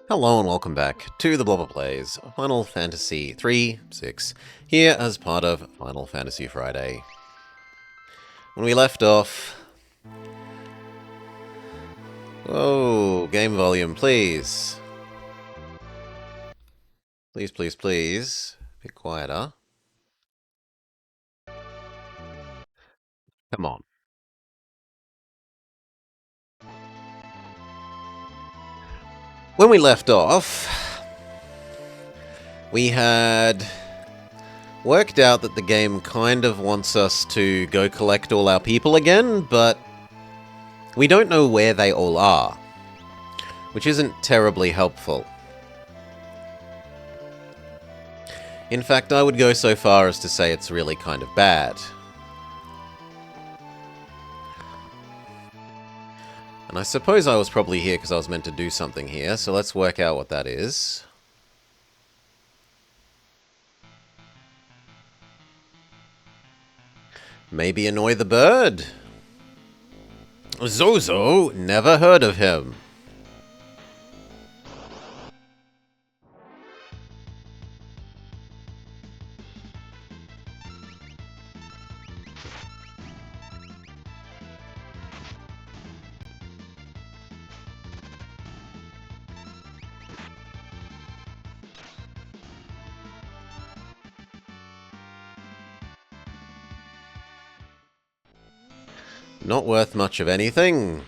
Hello and welcome back to the Blobber Plays Final Fantasy 3-6, here as part of Final Fantasy Friday. When we left off... Whoa, game volume, please. Please, please, please. A bit quieter. Come on. When we left off, we had worked out that the game kind of wants us to go collect all our people again, but we don't know where they all are, which isn't terribly helpful. In fact, I would go so far as to say it's really kind of bad. And I suppose I was probably here because I was meant to do something here, so let's work out what that is. Maybe annoy the bird? Zozo? Never heard of him. Not worth much of anything.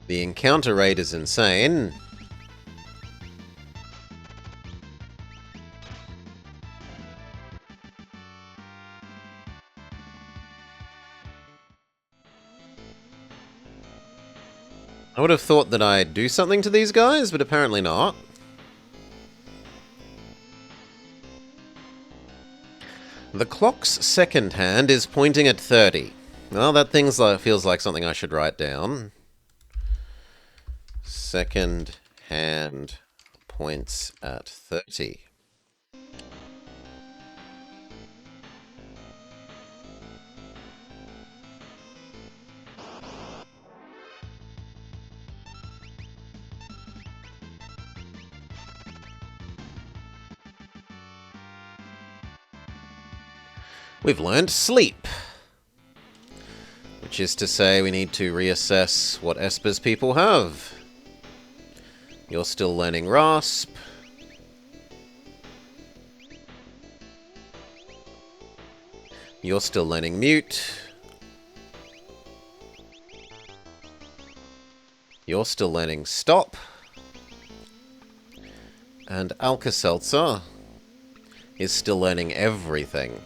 The encounter rate is insane. I would have thought that I'd do something to these guys, but apparently not. The clock's second hand is pointing at 30. Well, that feels like something I should write down. Second hand points at 30. We've learned sleep. Which is to say we need to reassess what Esper's people have. You're still learning Rasp. You're still learning Mute. You're still learning Stop. And Alka-Seltzer is still learning everything.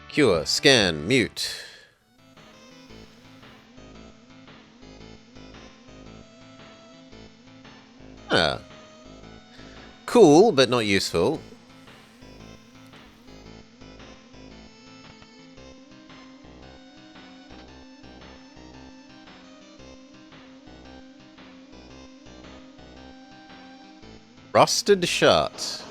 Cure, scan, mute. Ah. Cool, but not useful. Rusted shut.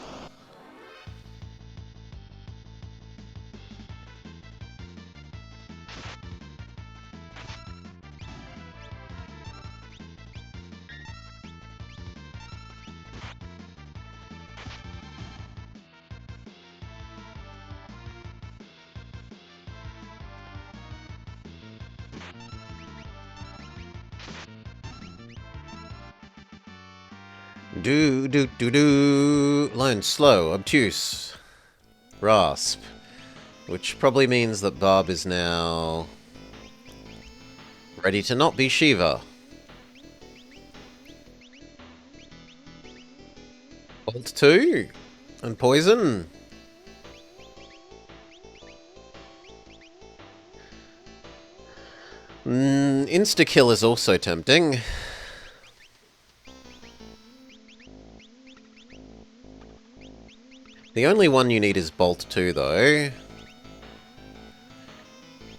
Do. Line slow, obtuse. Rasp. Which probably means that Barb is now ready to not be Shiva. Bolt 2. And poison. Insta-kill is also tempting. The only one you need is Bolt 2, though.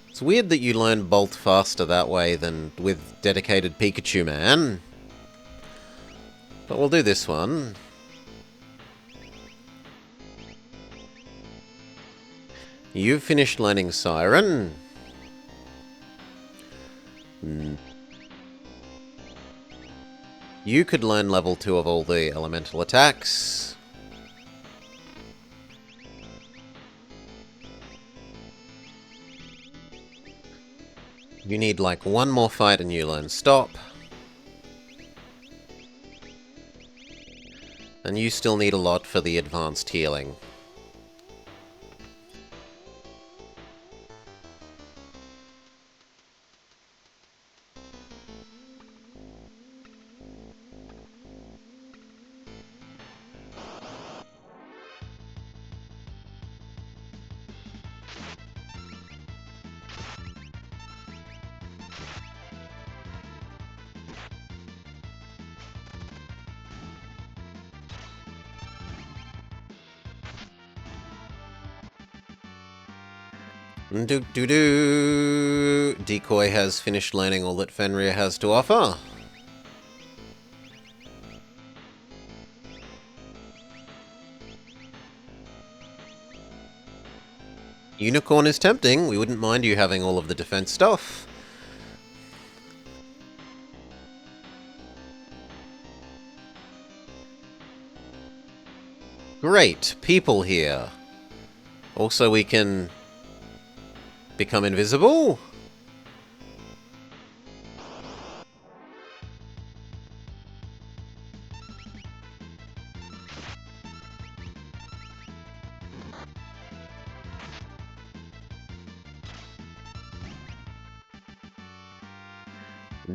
It's weird that you learn Bolt faster that way than with dedicated Pikachu Man. But we'll do this one. You've finished learning Siren. You could learn level 2 of all the elemental attacks. You need like one more fight and you learn Stop. And you still need a lot for the advanced healing. Do-do-do! Decoy has finished learning all that Fenrir has to offer. Unicorn is tempting. We wouldn't mind you having all of the defense stuff. Great. People here. Also, we can become invisible.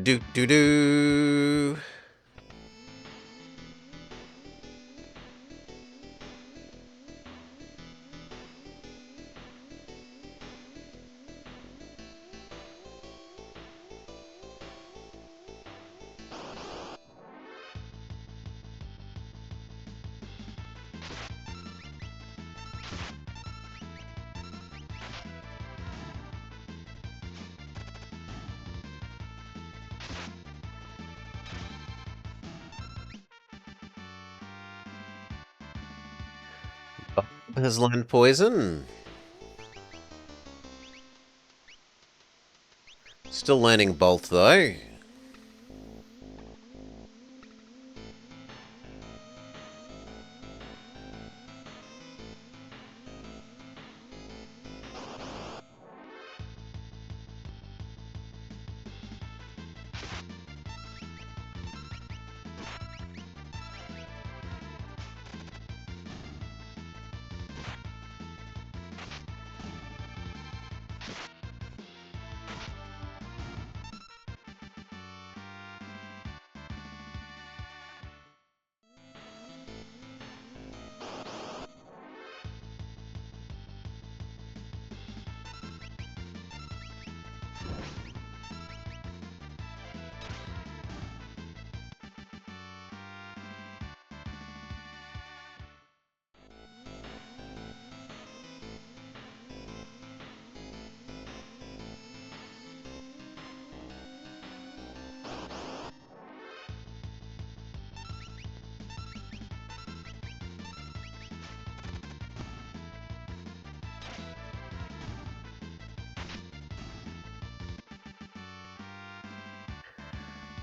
Do-do-do! Has learned poison. Still learning bolt though.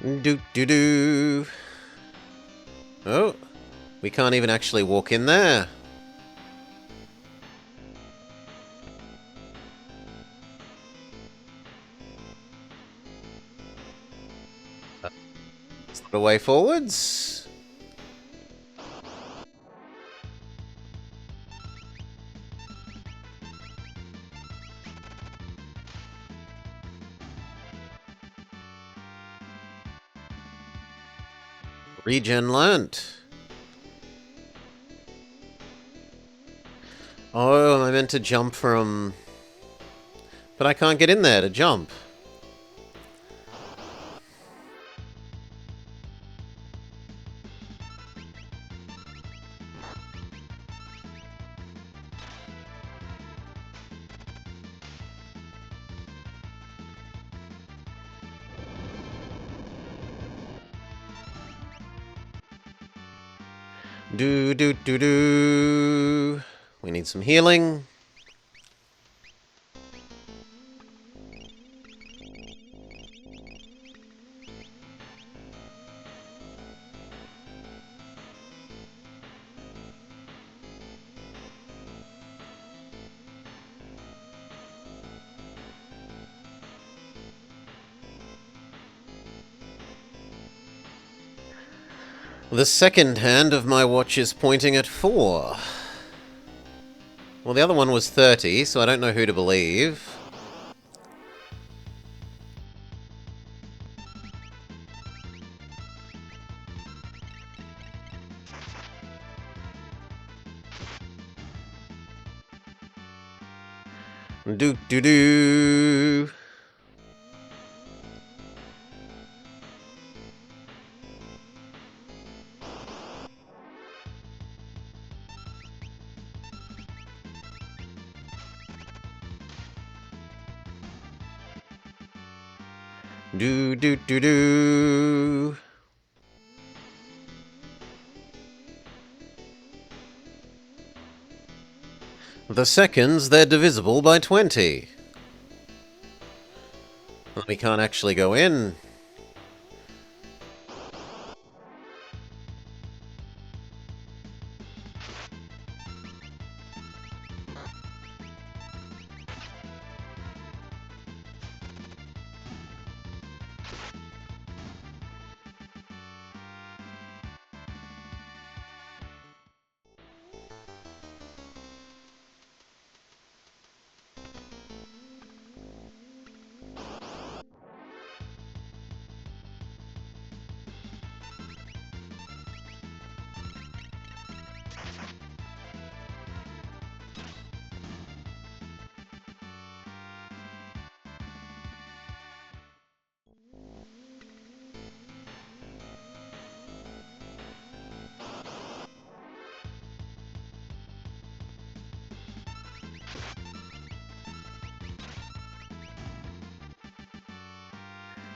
Do-do-do! Oh, we can't even actually walk in there. Is that a way forwards? Regen learnt. Oh, I meant to jump from... But I can't get in there to jump. Do do do do. We need some healing. The second hand of my watch is pointing at 4. Well, the other one was 30, so I don't know who to believe. Do do do. Do do do do. The seconds, they're divisible by 20. Well, we can't actually go in.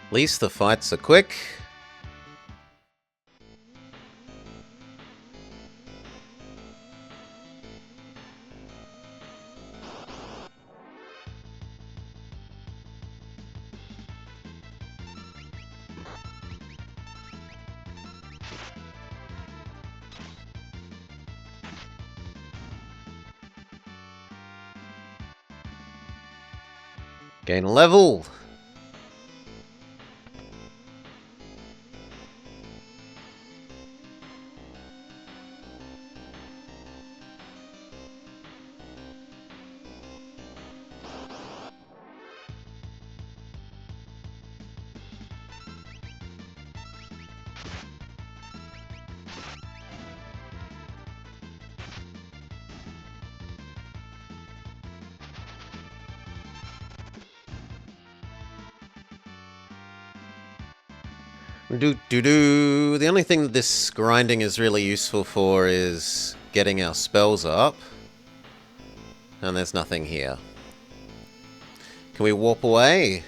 At least the fights are quick. Gain a level. Do do do. The only thing that this grinding is really useful for is getting our spells up. And there's nothing here. Can we warp away?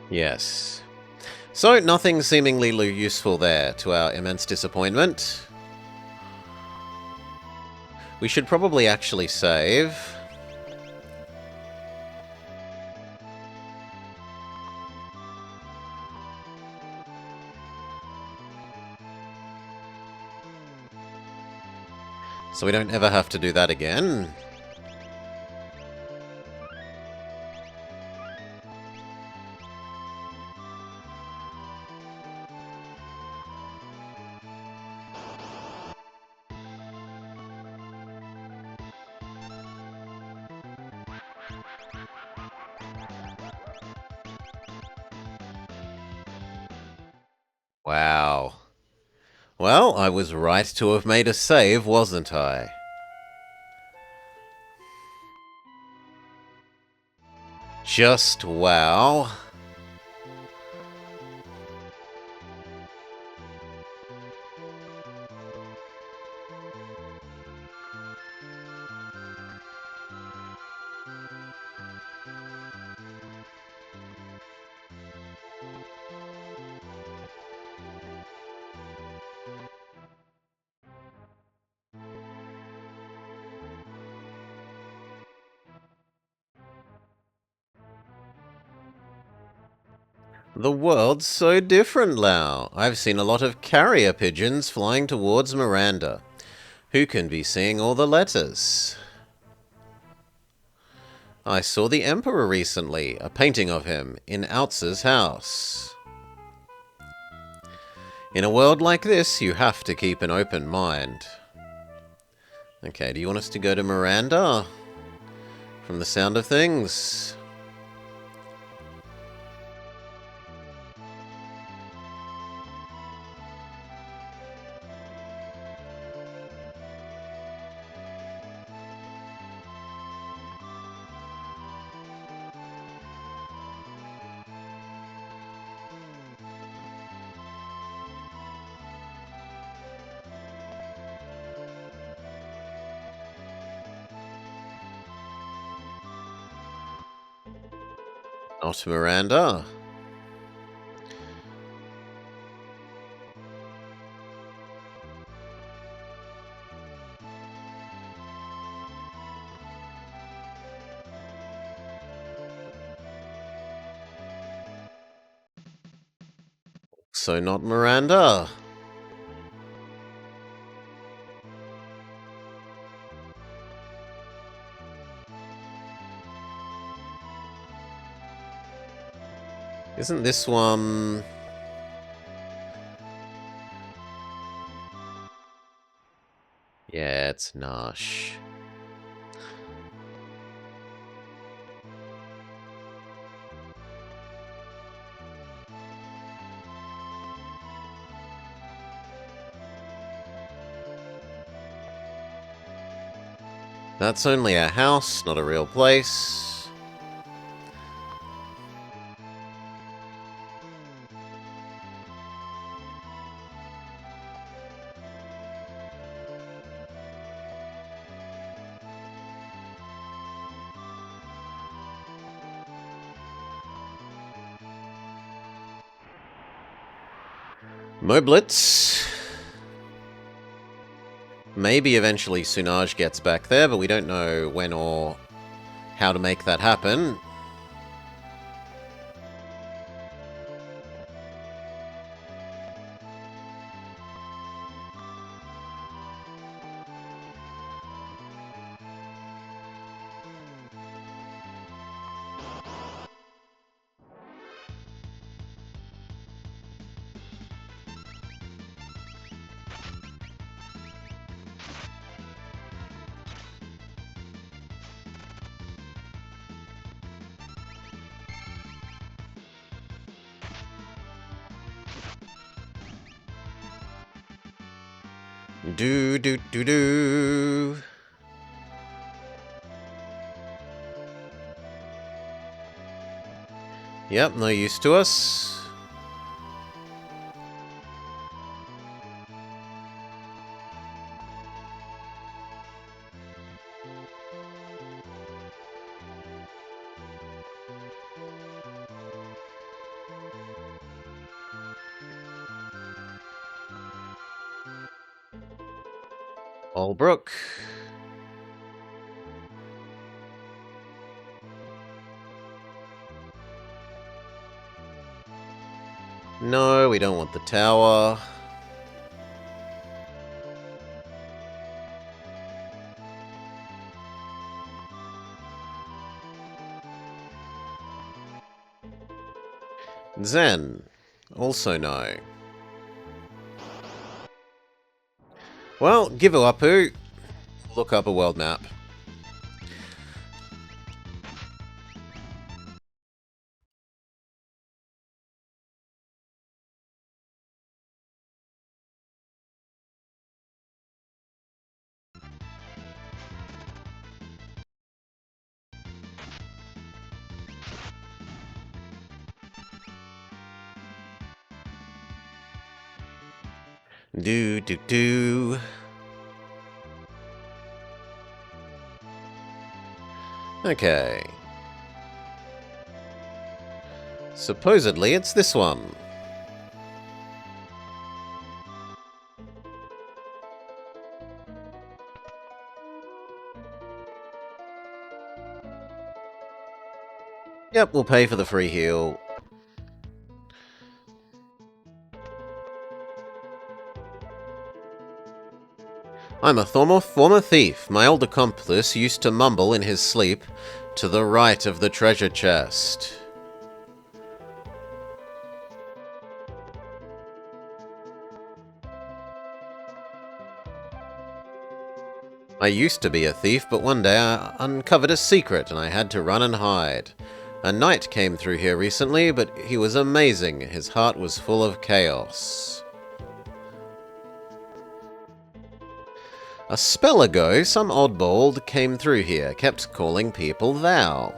Yes. So, nothing seemingly useful there, to our immense disappointment. We should probably actually save. So we don't ever have to do that again. Wow. Well, I was right to have made a save, wasn't I? Just wow. The world's so different, Lau. I've seen a lot of carrier pigeons flying towards Miranda. Who can be seeing all the letters? I saw the Emperor recently, a painting of him, in Outz's house. In a world like this, you have to keep an open mind. Okay, do you want us to go to Miranda? From the sound of things. Not Miranda. So not Miranda. Isn't this one... Yeah, it's Nash. That's only a house, not a real place. Moblitz. Maybe eventually Sunaj gets back there, but we don't know when or how to make that happen. Do do do do. Yep, no use to us. Albrook. No, we don't want the tower. Zen. Also no. Well, give up, who? Look up a world map. Do do do. Okay. Supposedly it's this one. Yep, we'll pay for the free heal. I'm a former thief. My old accomplice used to mumble in his sleep, "To the right of the treasure chest." I used to be a thief, but one day I uncovered a secret and I had to run and hide. A knight came through here recently, but he was amazing. His heart was full of chaos. A spell ago, some oddball came through here, kept calling people thou.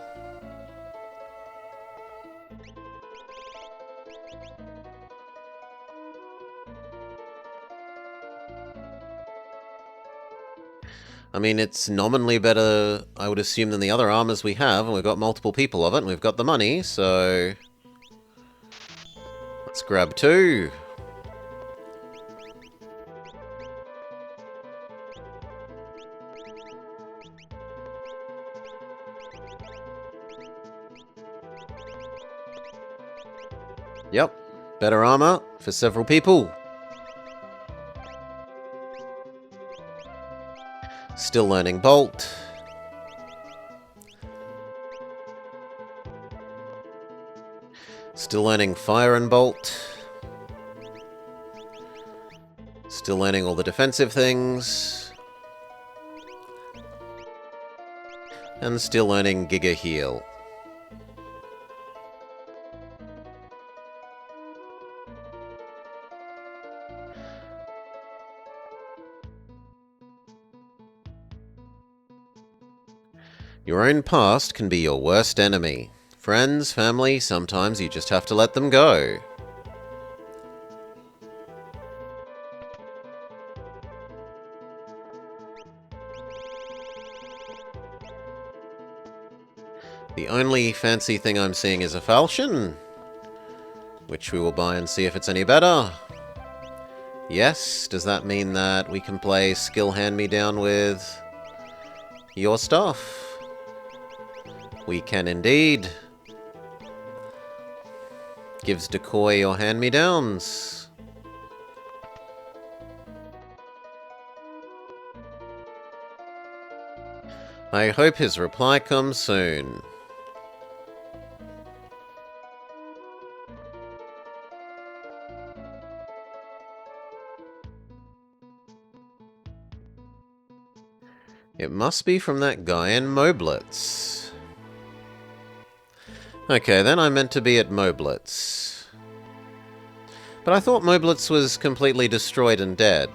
I mean, it's nominally better, I would assume, than the other armors we have, and we've got multiple people of it, and we've got the money, so... let's grab 2. Yep, better armor for several people. Still learning Bolt. Still learning Fire and Bolt. Still learning all the defensive things. And still learning Giga Heal. Your own past can be your worst enemy. Friends, family, sometimes you just have to let them go. The only fancy thing I'm seeing is a falchion, which we will buy and see if it's any better. Yes, does that mean that we can play skill hand-me-down with your stuff? We can indeed. Gives Decoy your hand-me-downs. I hope his reply comes soon. It must be from that guy in Moblitz. Okay, then I meant to be at Moblitz. But I thought Moblitz was completely destroyed and dead.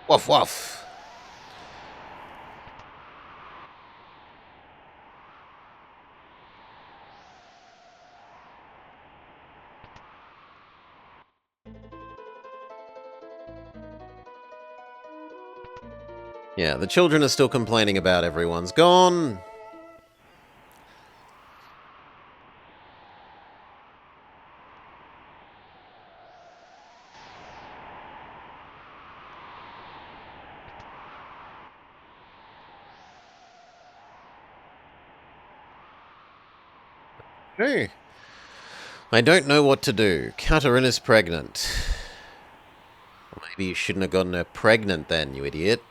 Woof woof! Yeah, the children are still complaining about everyone's gone. Hey. I don't know what to do. Katarina's pregnant. Maybe you shouldn't have gotten her pregnant then, you idiot.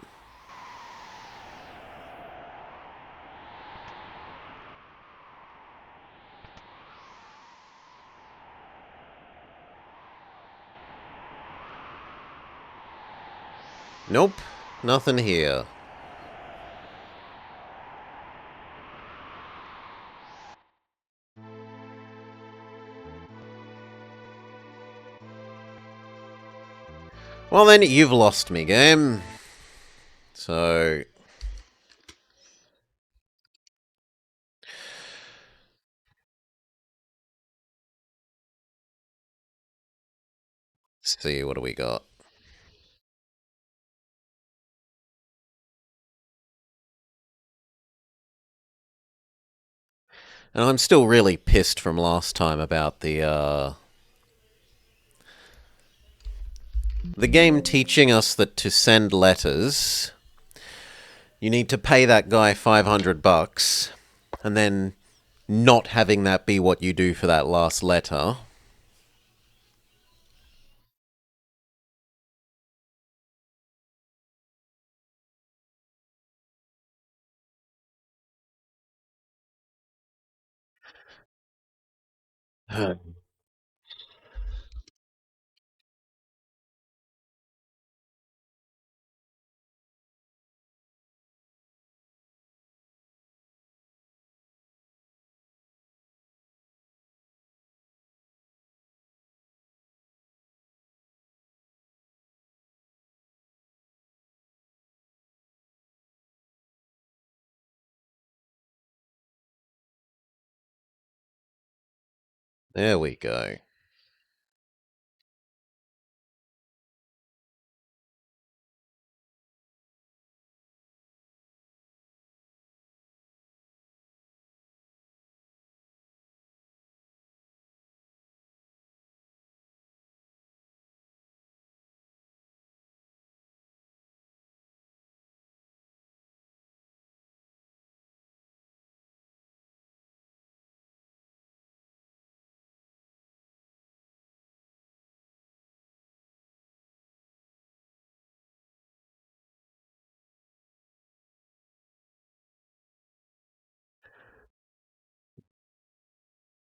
Nope, nothing here. Well then, you've lost me, game. So... let's see, what do we got? And I'm still really pissed from last time about the game teaching us that to send letters, you need to pay that guy 500 bucks, and then not having that be what you do for that last letter. There we go.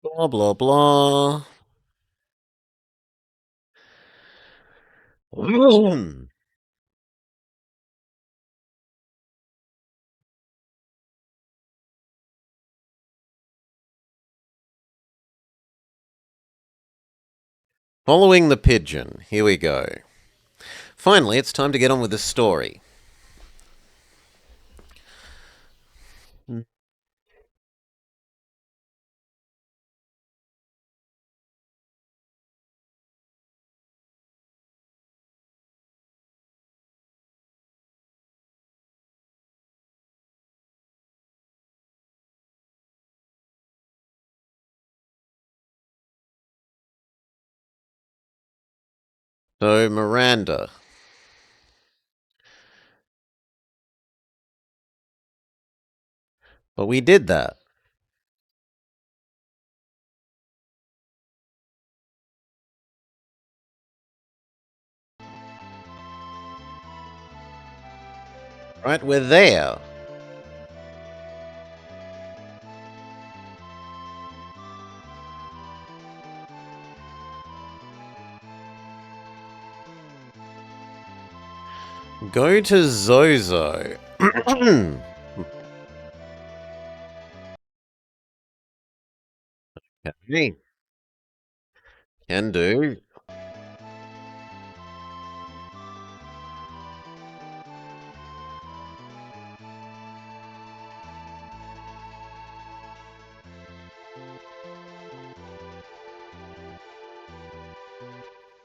Blah, blah, blah. Following the pigeon. Here we go. Finally, it's time to get on with the story. So, Miranda. But we did that. Right, we're there. Go to Zozo. Okay. Can do.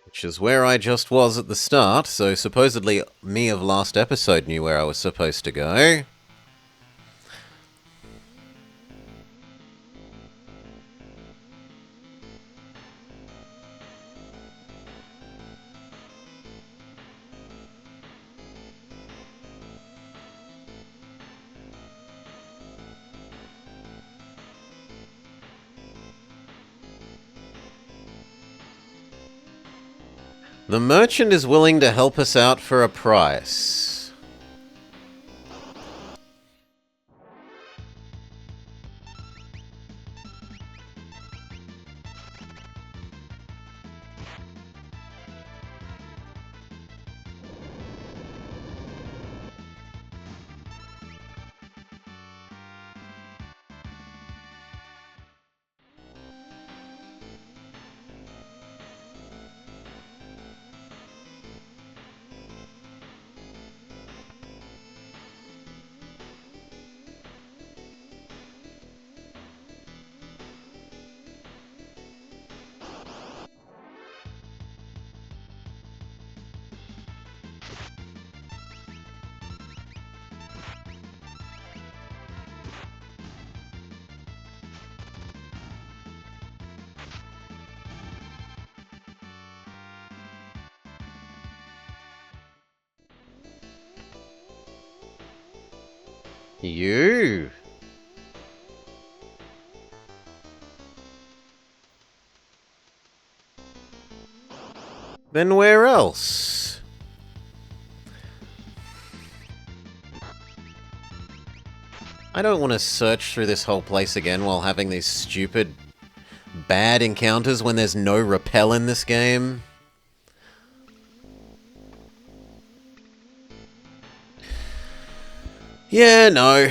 Which is where I just was at the start, so supposedly me of last episode knew where I was supposed to go. The merchant is willing to help us out for a price. You! Then where else? I don't want to search through this whole place again while having these stupid, bad encounters when there's no rappel in this game. Yeah, no.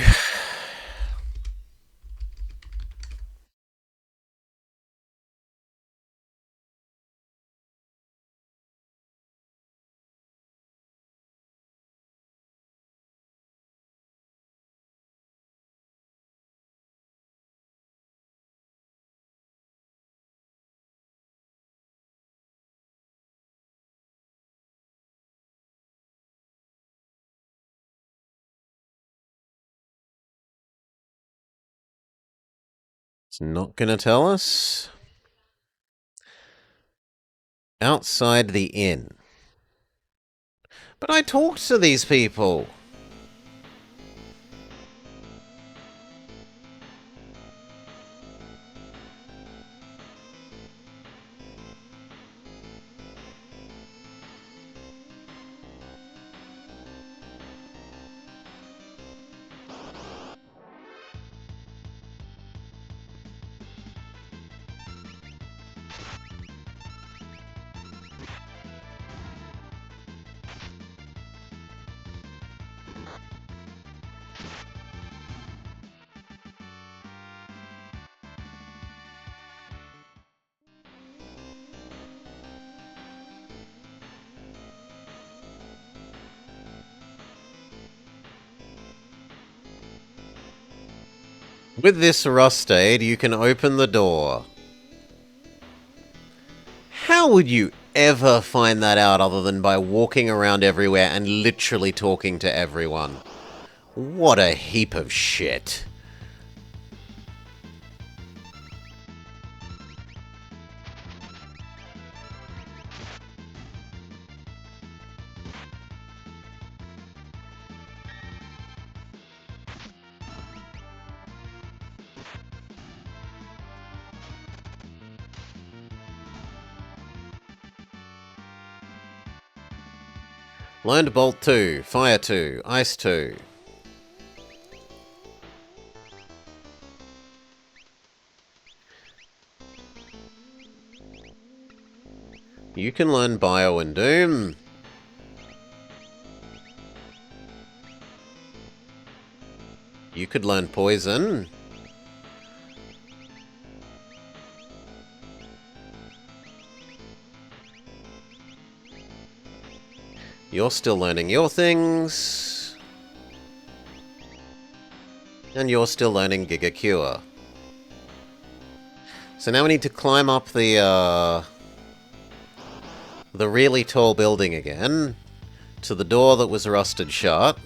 It's not gonna tell us. Outside the inn. But I talked to these people. With this rust aid, you can open the door. How would you ever find that out other than by walking around everywhere and literally talking to everyone? What a heap of shit. Learned Bolt 2, Fire 2, Ice 2. You can learn Bio and Doom. You could learn Poison. You're still learning your things. And you're still learning Giga Cure. So now we need to climb up the really tall building again, to the door that was rusted shut.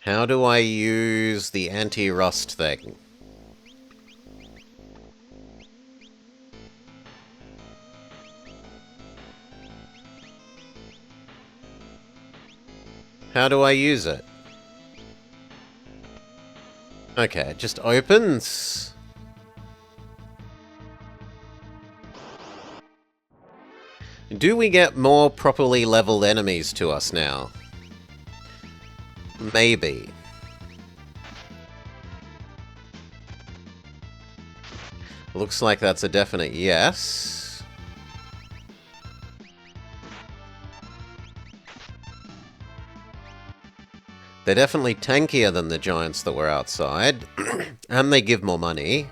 How do I use the anti-rust thing? How do I use it? Okay, it just opens. Do we get more properly leveled enemies to us now? Maybe. Looks like that's a definite yes. They're definitely tankier than the giants that were outside, and they give more money.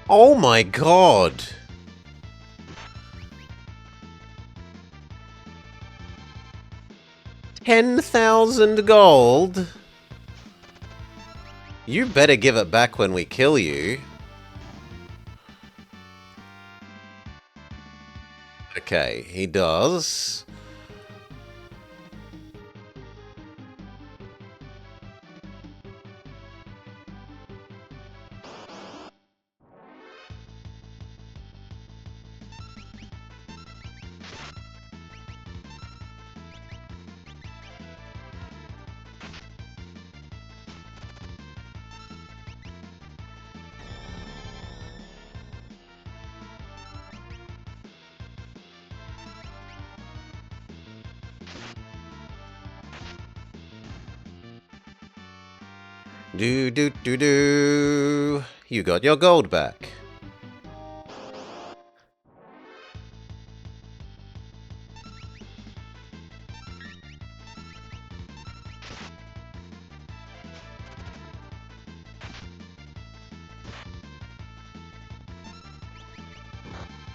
Oh my god! $10,000 gold? You better give it back when we kill you. Okay, he does. Do do do do. You got your gold back.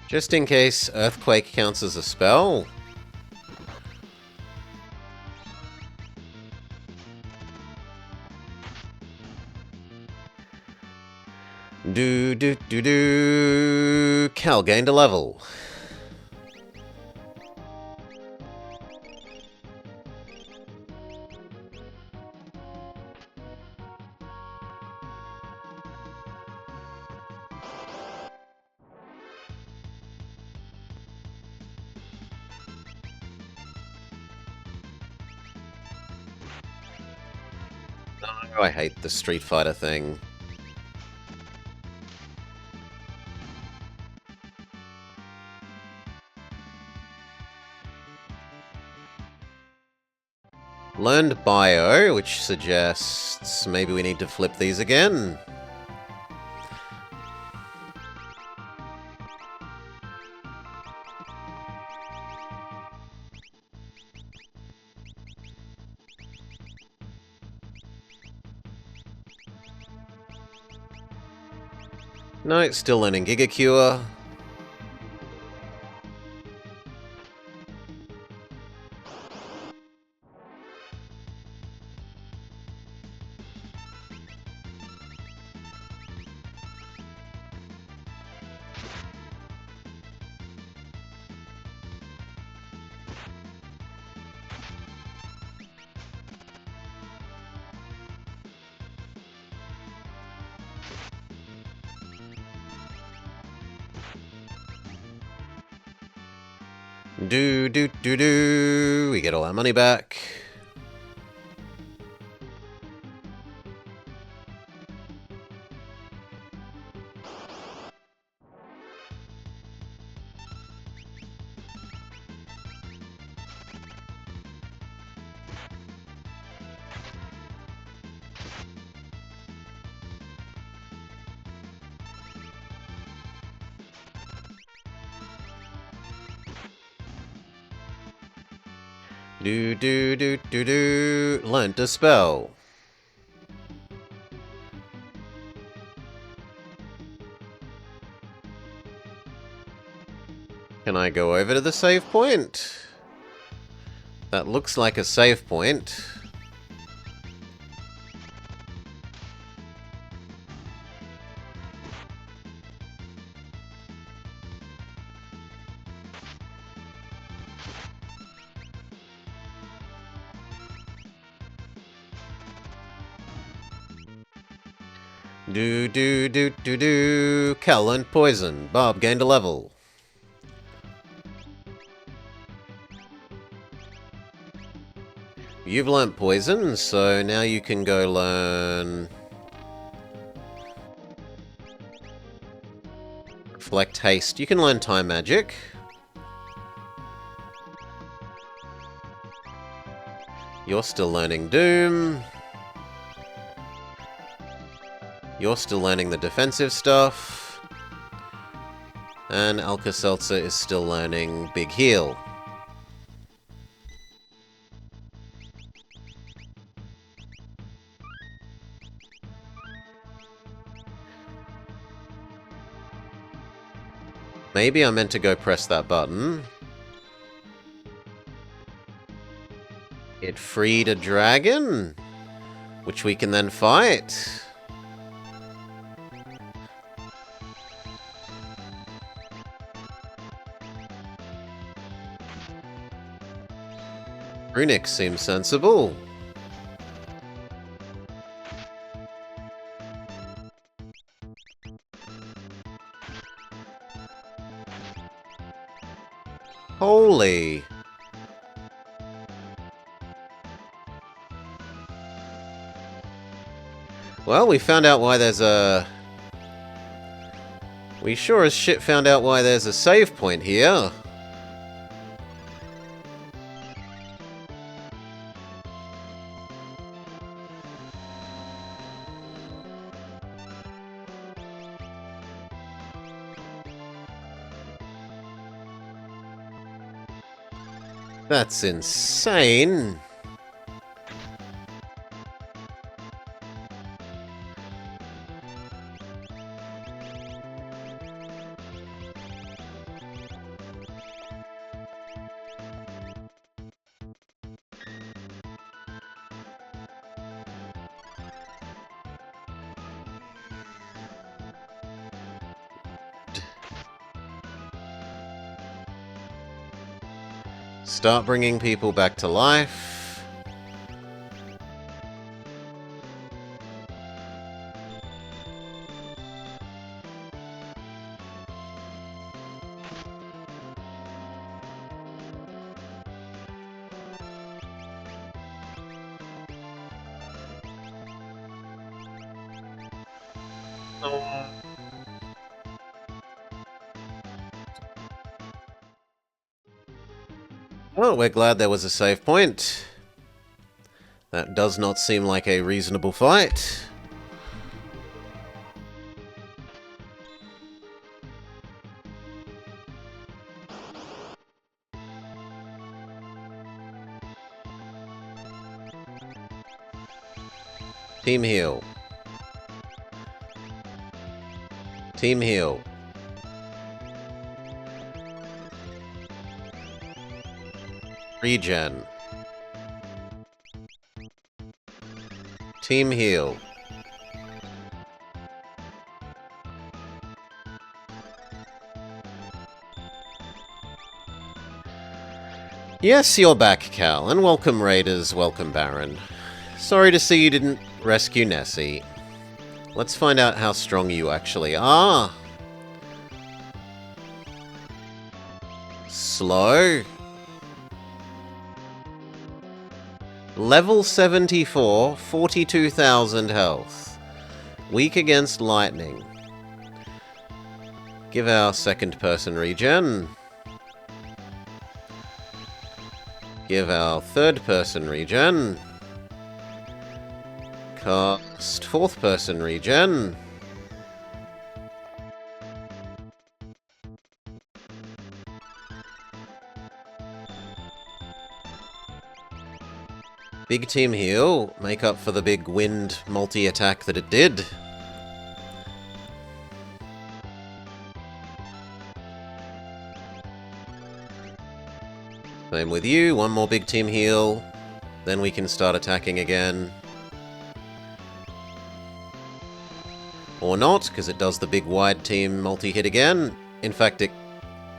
Just in case Earthquake counts as a spell. Do do do do. Cal gained a level. Oh, I hate the Street Fighter thing. Learned Bio, which suggests maybe we need to flip these again. No, still learning Giga Cure. Do do do do. We get all our money back. Do do do do do. Learned a spell. Can I go over to the save point? That looks like a save point. Do do do do do. Cal learned Poison. Bob gained a level. You've learnt poison, so now you can go learn... Reflect haste. You can learn time magic. You're still learning Doom. You're still learning the defensive stuff. And Alka-Seltzer is still learning Big Heal. Maybe I meant to go press that button. It freed a dragon, which we can then fight. Runic seems sensible. Holy. Well, we found out why there's a... We sure as shit found out why there's a save point here. That's insane. Start bringing people back to life. Well, we're glad there was a save point. That does not seem like a reasonable fight. Team heal. Team heal. Regen. Team heal. Yes, you're back, Cal, and welcome Raiders, welcome Baron. Sorry to see you didn't rescue Nessie. Let's find out how strong you actually are. Slow. Level 74, 42,000 health. Weak against lightning. Give our second person regen. Give our third person regen. Cast fourth person regen. Big team heal, make up for the big wind multi-attack that it did. Same with you, one more big team heal, then we can start attacking again. Or not, because it does the big wide team multi-hit again. In fact, it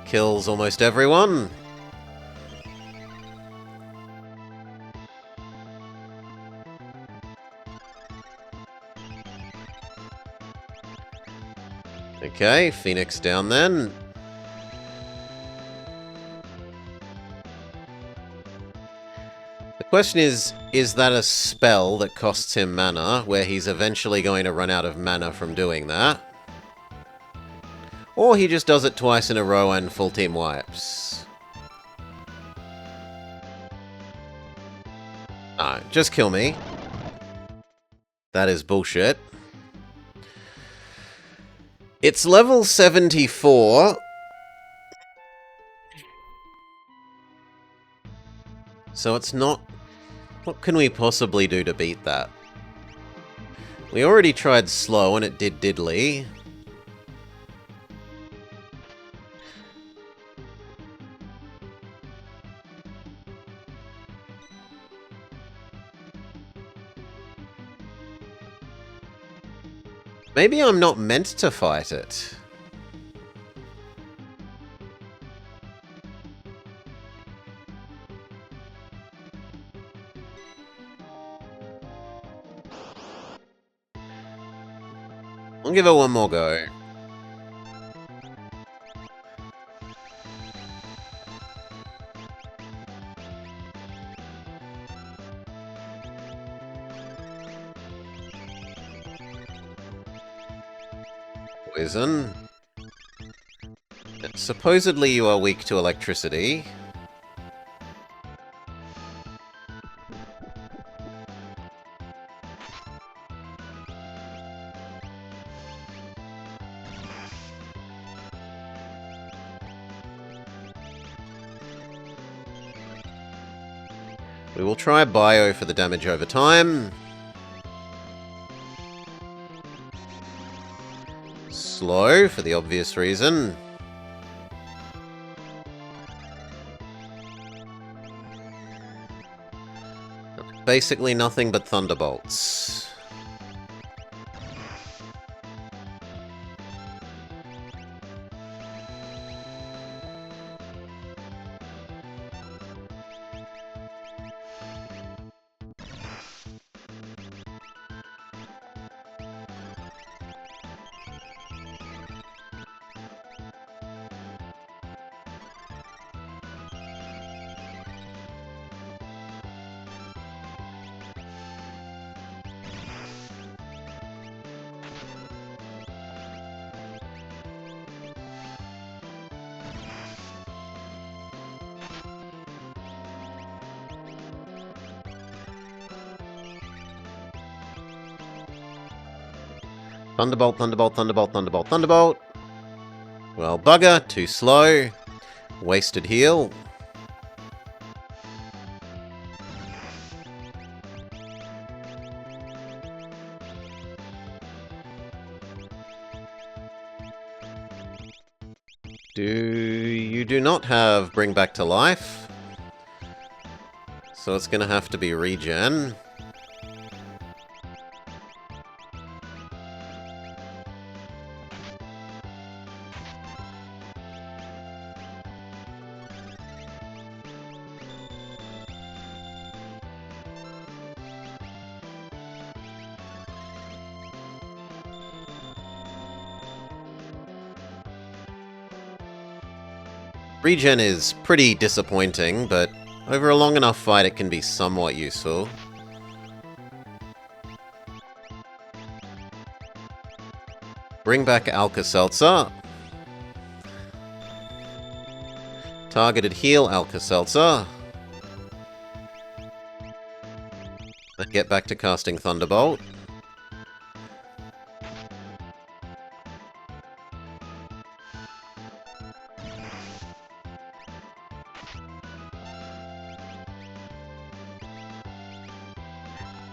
kills almost everyone. Okay, Phoenix down then. The Question is that a spell that costs him mana, where he's eventually going to run out of mana from doing that? Or he just does it twice in a row and full team wipes? No, just kill me. That is bullshit. It's level 74. So it's not... What can we possibly do to beat that? We already tried slow and it did diddly. Maybe I'm not meant to fight it. I'll give it one more go. Poison. Supposedly you are weak to electricity. We will try Bio for the damage over time. Slow, for the obvious reason. Basically nothing but thunderbolts. Thunderbolt, Thunderbolt, Thunderbolt, Thunderbolt, Thunderbolt. Well, bugger, too slow. Wasted heal. You do not have Bring Back to Life. So it's gonna have to be regen. Regen is pretty disappointing, but over a long enough fight it can be somewhat useful. Bring back Alka-Seltzer. Targeted heal Alka-Seltzer. And get back to casting Thunderbolt.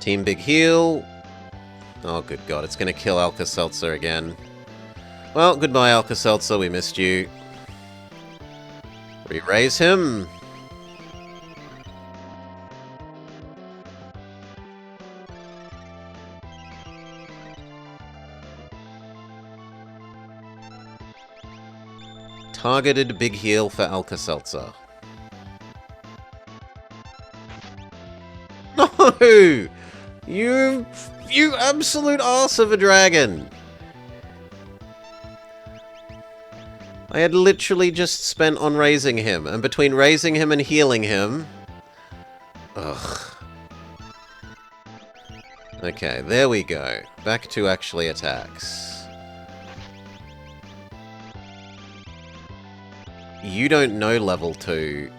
Team Big Heal. Oh, good God, it's going to kill Alka-Seltzer again. Well, goodbye, Alka-Seltzer, we missed you. Re-raise him. Targeted Big Heal for Alka-Seltzer. No! You absolute arse of a dragon! I had literally just spent on raising him, and between raising him and healing him... Ugh. Okay, there we go. Back to actually attacks. You don't know level 2.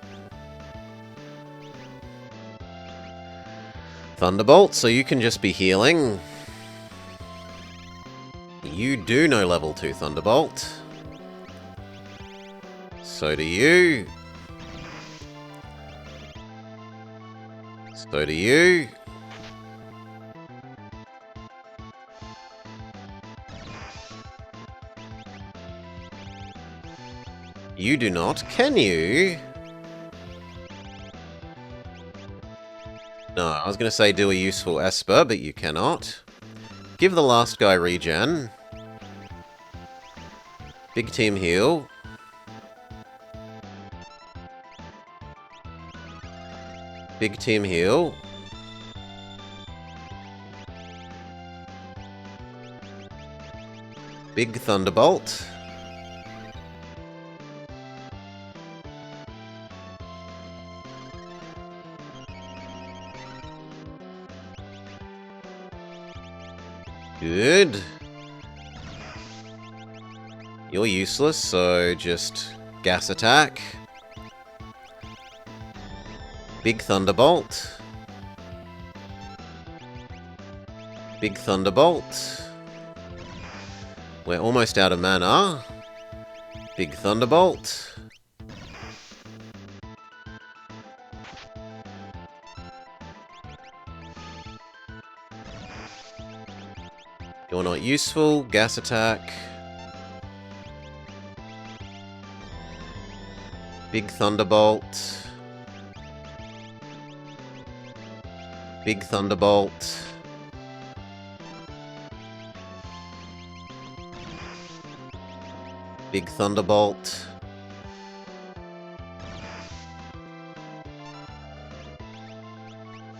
Thunderbolt, so you can just be healing. You do know level 2 Thunderbolt. So do you. So do you. You do not, can you? No, I was going to say do a useful Esper, but you cannot. Give the last guy regen. Big team heal. Big team heal. Big Thunderbolt. Good. You're useless, so just gas attack. Big Thunderbolt. Big Thunderbolt. We're almost out of mana. Big Thunderbolt. You're not useful. Gas attack. Big Thunderbolt. Big Thunderbolt. Big Thunderbolt.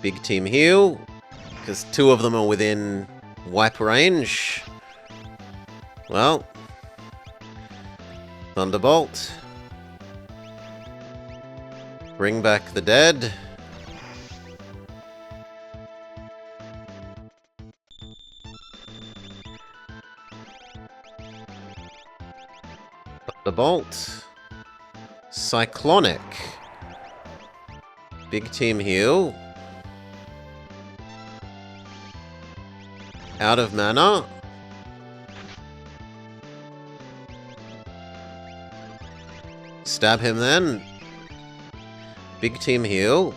Big team heal, because 2 of them are within wipe range. Well, Thunderbolt. Bring back the dead. Thunderbolt. Cyclonic. Big team heal. Out of mana. Stab him then. Big team heal.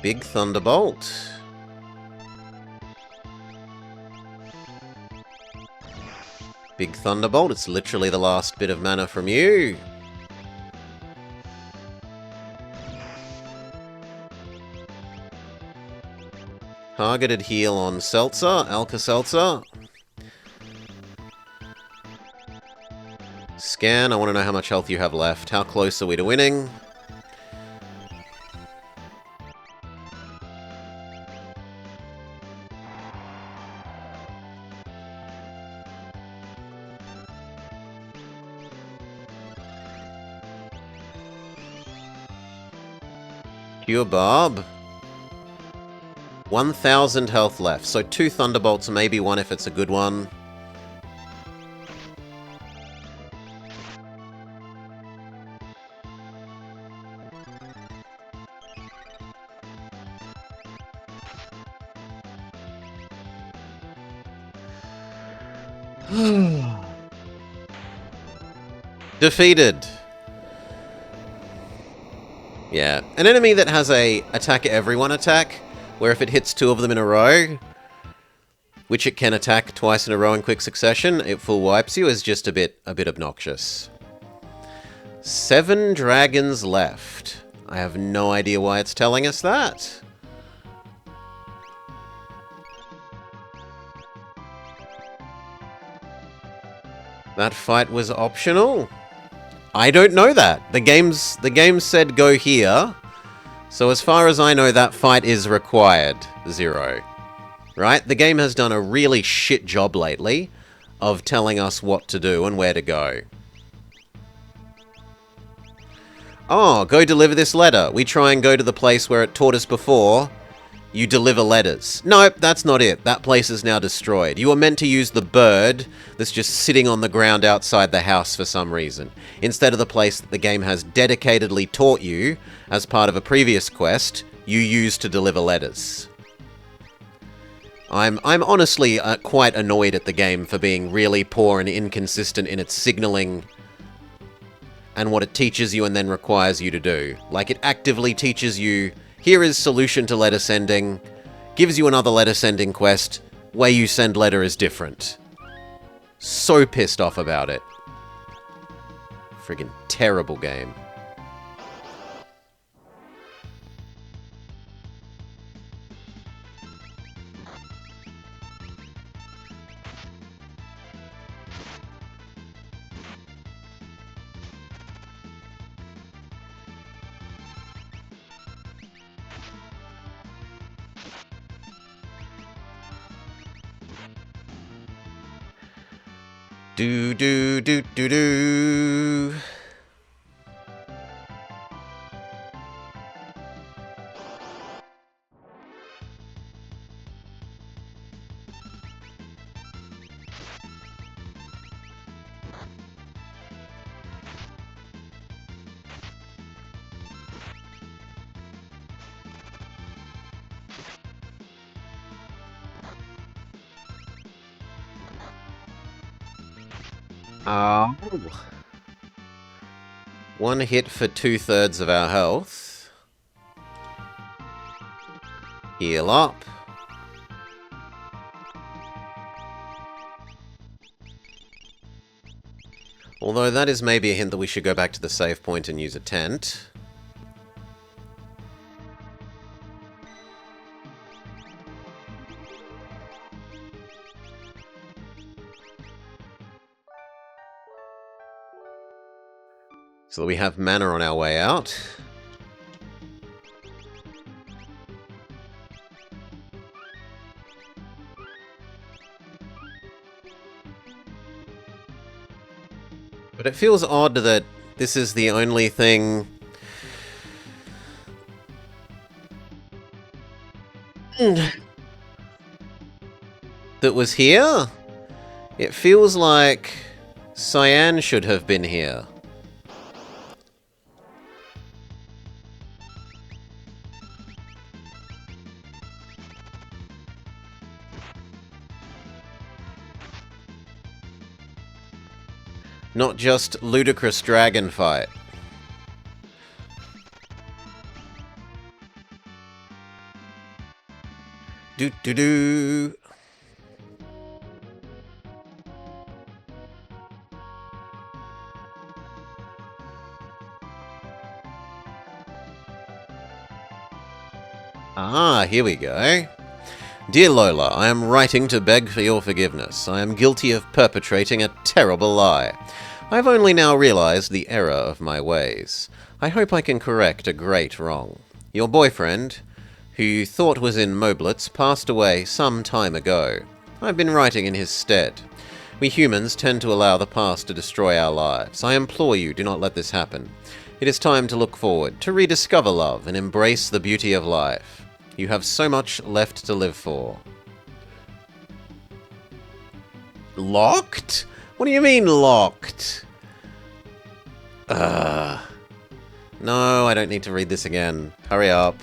Big Thunderbolt. Big Thunderbolt, it's literally the last bit of mana from you. Targeted heal on Seltzer, Alka-Seltzer. Scan, I want to know how much health you have left. How close are we to winning? Pure Barb. 1,000 health left, so 2 Thunderbolts, maybe 1 if it's a good one. Defeated. Yeah, an enemy that has a attack everyone attack, where if it hits 2 of them in a row, which it can attack twice in a row in quick succession, it full wipes you, is just a bit obnoxious. 7 dragons left. I have no idea why it's telling us that. That fight was optional? I don't know that. The game said go here. So as far as I know, that fight is required. 0. Right? The game has done a really shit job lately of telling us what to do and where to go. Oh, go deliver this letter. We try and go to the place where it taught us before. You deliver letters. Nope, that's not it. That place is now destroyed. You were meant to use the bird that's just sitting on the ground outside the house for some reason, instead of the place that the game has dedicatedly taught you as part of a previous quest you used to deliver letters. I'm honestly quite annoyed at the game for being really poor and inconsistent in its signaling and what it teaches you and then requires you to do. Like, it actively teaches you, here is solution to letter sending, gives you another letter sending quest, way you send letter is different. So pissed off about it. Friggin' terrible game. Do do do do do. Oh. One hit for 2/3 of our health. Heal up. Although that is maybe a hint that we should go back to the save point and use a tent. So that we have mana on our way out. But it feels odd that this is the only thing that was here. It feels like Cyan should have been here. Not just ludicrous dragon fight. Do do do. Ah, here we go. Dear Lola, I am writing to beg for your forgiveness. I am guilty of perpetrating a terrible lie. I've only now realized the error of my ways. I hope I can correct a great wrong. Your boyfriend, who you thought was in Moblitz, passed away some time ago. I've been writing in his stead. We humans tend to allow the past to destroy our lives. I implore you, do not let this happen. It is time to look forward, to rediscover love and embrace the beauty of life. You have so much left to live for. Locked? What do you mean locked? No, I don't need to read this again. Hurry up.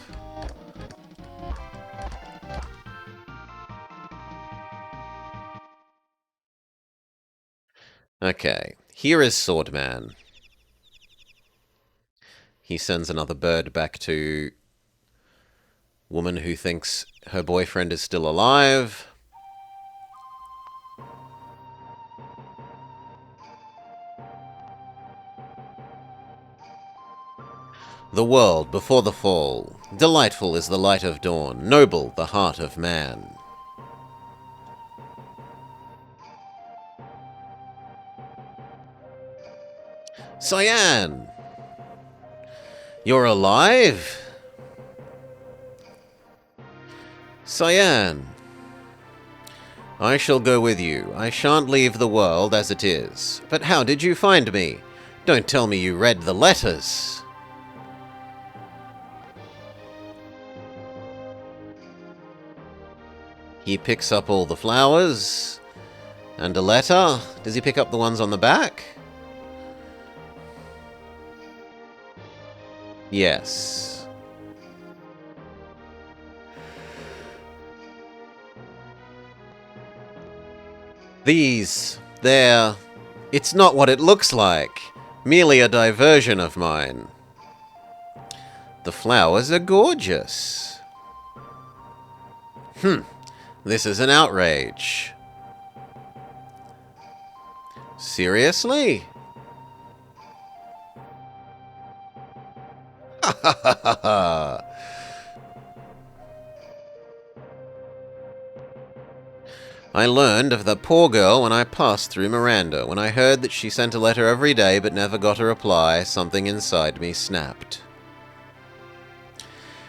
Okay, here is Swordman. He sends another bird back to woman who thinks her boyfriend is still alive. The world before the fall. Delightful is the light of dawn, noble the heart of man. Cyan! You're alive? Cyan. I shall go with you. I shan't leave the world as it is. But how did you find me? Don't tell me you read the letters. He picks up all the flowers. And a letter. Does he pick up the ones on the back? Yes. There. It's not what it looks like. Merely a diversion of mine. The flowers are gorgeous. This is an outrage. Seriously? Ha ha ha ha ha. I learned of the poor girl when I passed through Miranda. When I heard that she sent a letter every day but never got a reply, something inside me snapped.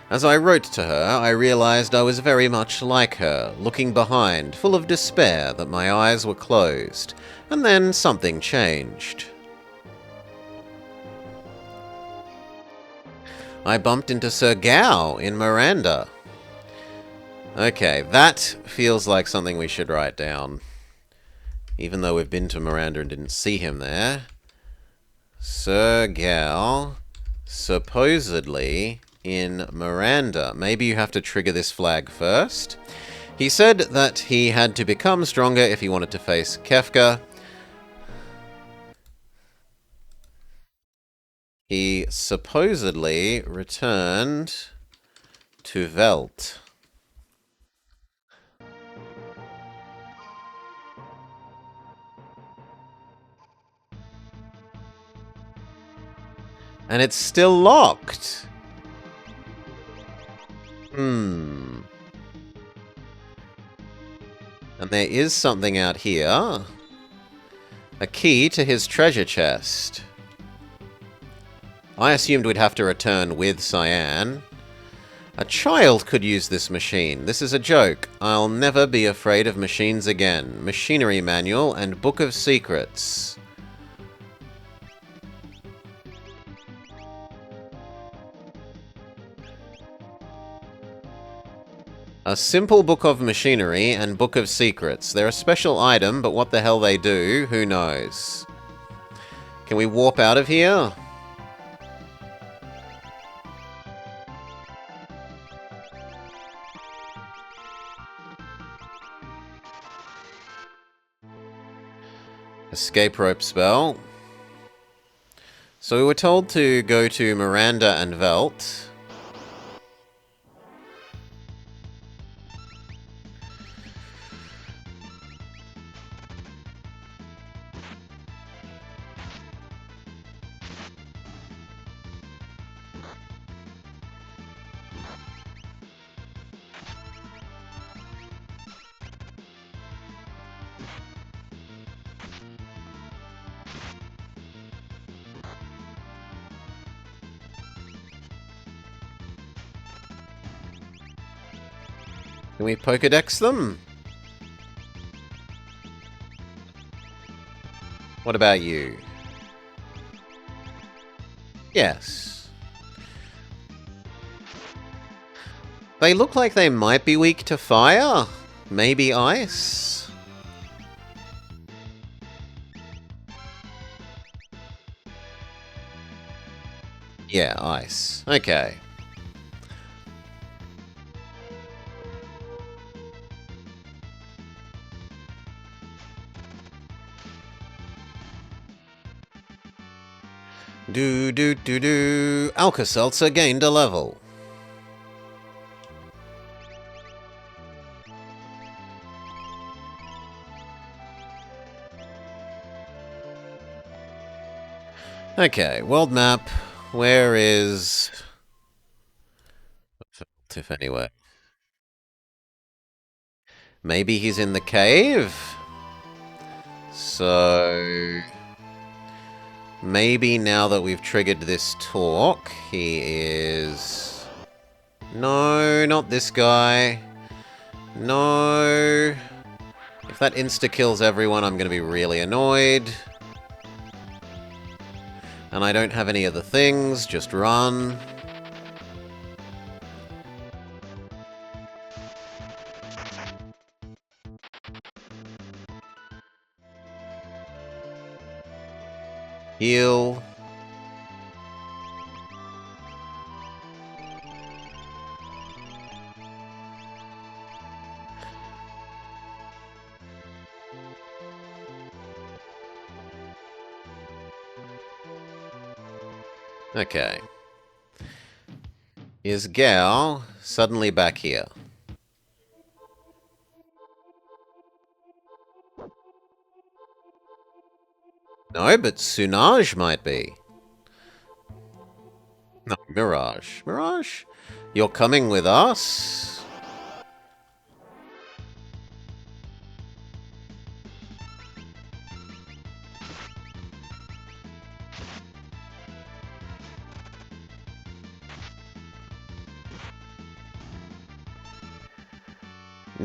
As I wrote to her, I realized I was very much like her, looking behind, full of despair that my eyes were closed. And then something changed. I bumped into Sir Gao in Miranda. Okay, that feels like something we should write down. Even though we've been to Miranda and didn't see him there. Sir Gao, supposedly in Miranda. Maybe you have to trigger this flag first. He said that he had to become stronger if he wanted to face Kefka. He supposedly returned to Velt. And it's still locked. And there is something out here. A key to his treasure chest. I assumed we'd have to return with Cyan. A child could use this machine. This is a joke. I'll never be afraid of machines again. Machinery Manual and Book of Secrets. A simple book of machinery and book of secrets. They're a special item, but what the hell they do, who knows? Can we warp out of here? Escape rope spell. So we were told to go to Miranda and Velt. Can we Pokedex them? What about you? Yes. They look like they might be weak to fire. Maybe ice? Yeah, ice. Okay. Alka-Seltzer gained a level. Okay, world map. Where is... if anywhere. Maybe he's in the cave? So... maybe now that we've triggered this talk, he is... no, not this guy. No. If that insta-kills everyone, I'm going to be really annoyed. And I don't have any other things, just run. Heal. Okay. Is Gao suddenly back here? No, but Sunaj might be. No, Mirage. Mirage? You're coming with us?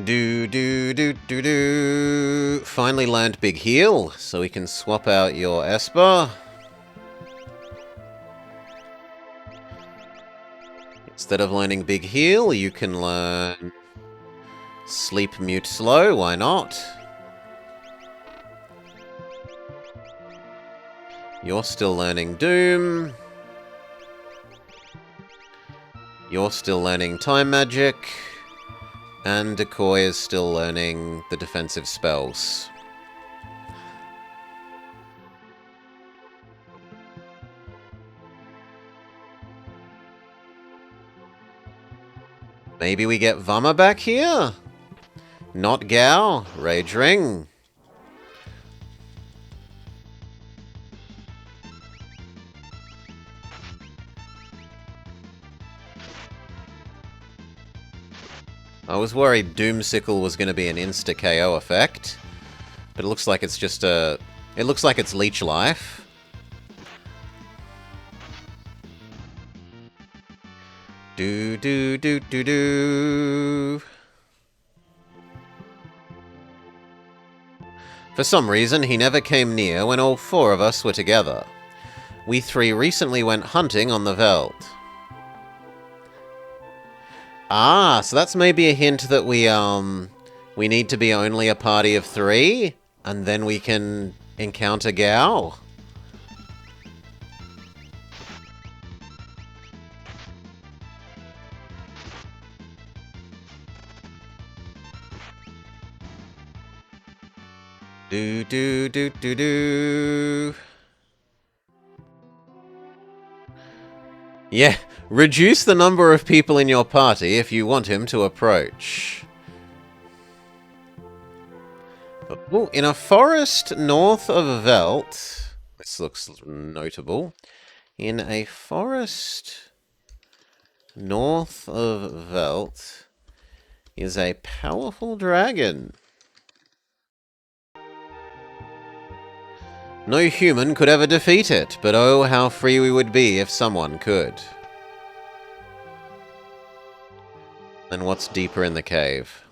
Do. Finally learned Big Heal, so we can swap out your Esper. Instead of learning Big Heal, you can learn Sleep Mute Slow, why not? You're still learning Doom. You're still learning Time Magic. And Decoy is still learning the defensive spells. Maybe we get Vama back here? Not Gao. Rage Ring. I was worried Doomsicle was going to be an insta-KO effect. But it looks like it's just a... It looks like it's Leech Life. Do. For some reason, he never came near when all four of us were together. We three recently went hunting on the Veld. Ah, so that's maybe a hint that we need to be only a party of 3, and then we can encounter Gao. Do. Yeah, reduce the number of people in your party if you want him to approach. Oh, in a forest north of Velt... This looks notable. In a forest north of Velt is a powerful dragon. No human could ever defeat it, but oh, how free we would be if someone could. And what's deeper in the cave?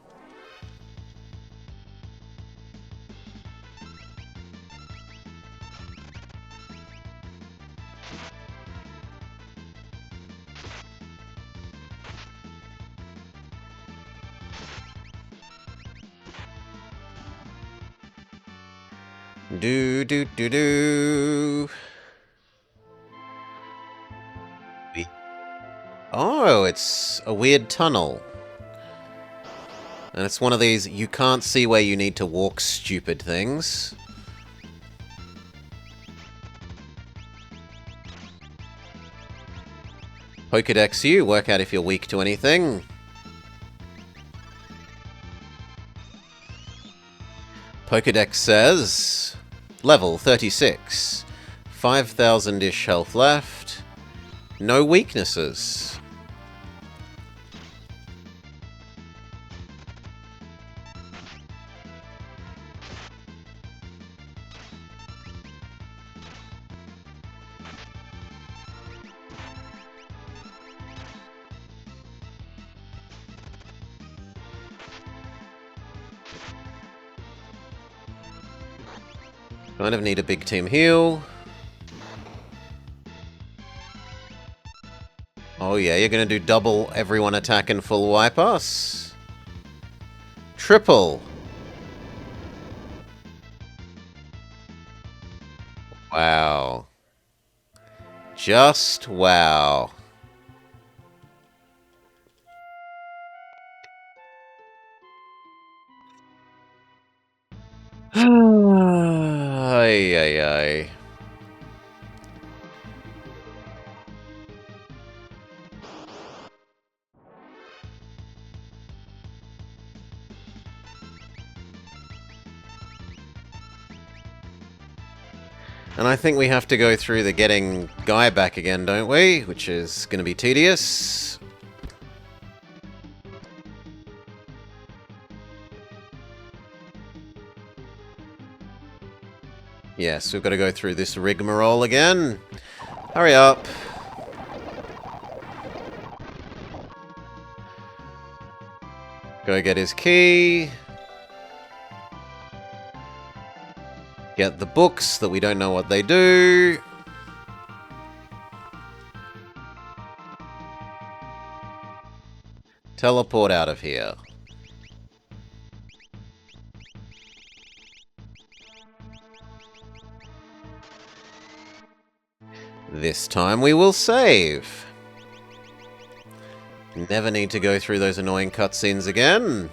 Do. Oh, it's a weird tunnel. And it's one of these you can't see where you need to walk stupid things. Pokedex you, work out if you're weak to anything. Pokedex says... Level 36. 5,000-ish health left. No weaknesses. Kind of need a big team heal. Oh yeah, you're gonna do double everyone attack and full wipe us? Triple. Wow. Just wow. Ay, ay, ay. And I think we have to go through the getting Guy back again, don't we? Which is going to be tedious. Yes, we've got to go through this rigmarole again. Hurry up. Go get his key. Get the books that we don't know what they do. Teleport out of here. This time we will save. Never need to go through those annoying cutscenes again.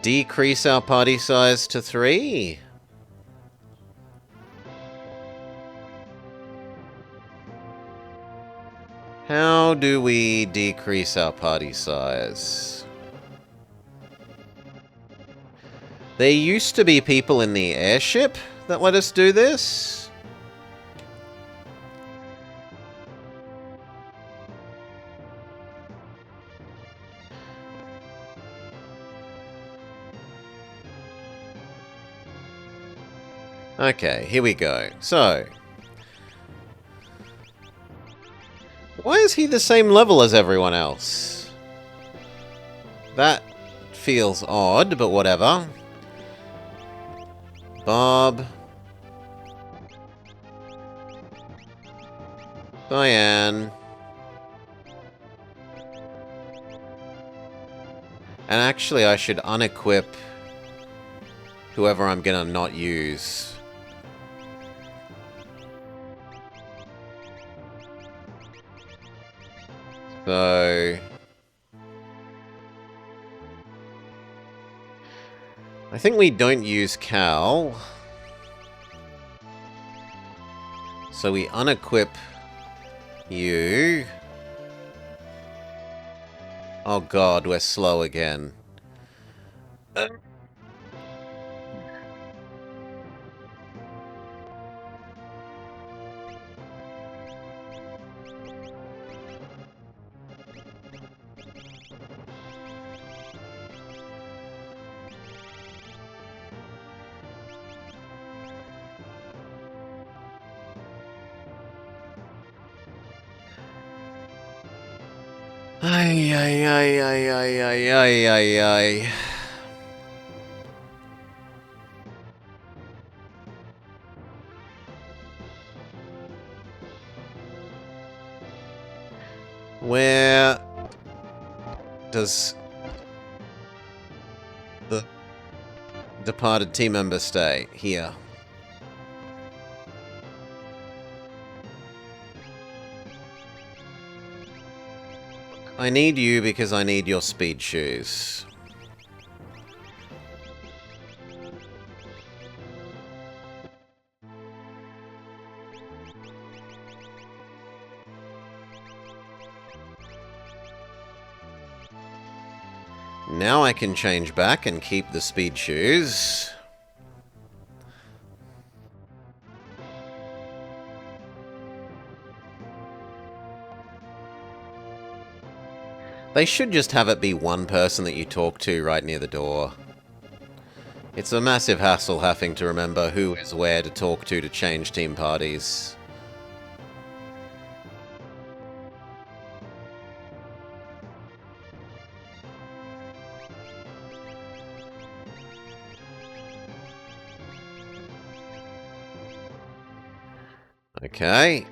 Decrease our party size to 3. How do we decrease our party size? There used to be people in the airship that let us do this. Okay, here we go. So, why is he the same level as everyone else? That feels odd, but whatever. Bob. Diane. And actually, I should unequip whoever I'm gonna not use. So... I think we don't use Cal. So we unequip you. Oh god, we're slow again. Ay, ay, ay, ay, ay, ay, ay, ay, ay. Where does the departed team member stay? Here. I need you because I need your speed shoes. Now I can change back and keep the speed shoes. They should just have it be one person that you talk to right near the door. It's a massive hassle having to remember who is where to talk to change team parties. Okay.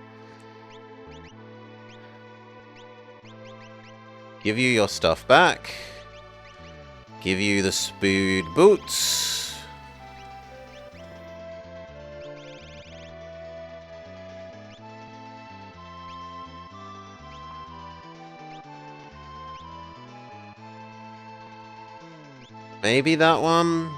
Give you your stuff back. Give you the speed boots. Maybe that one?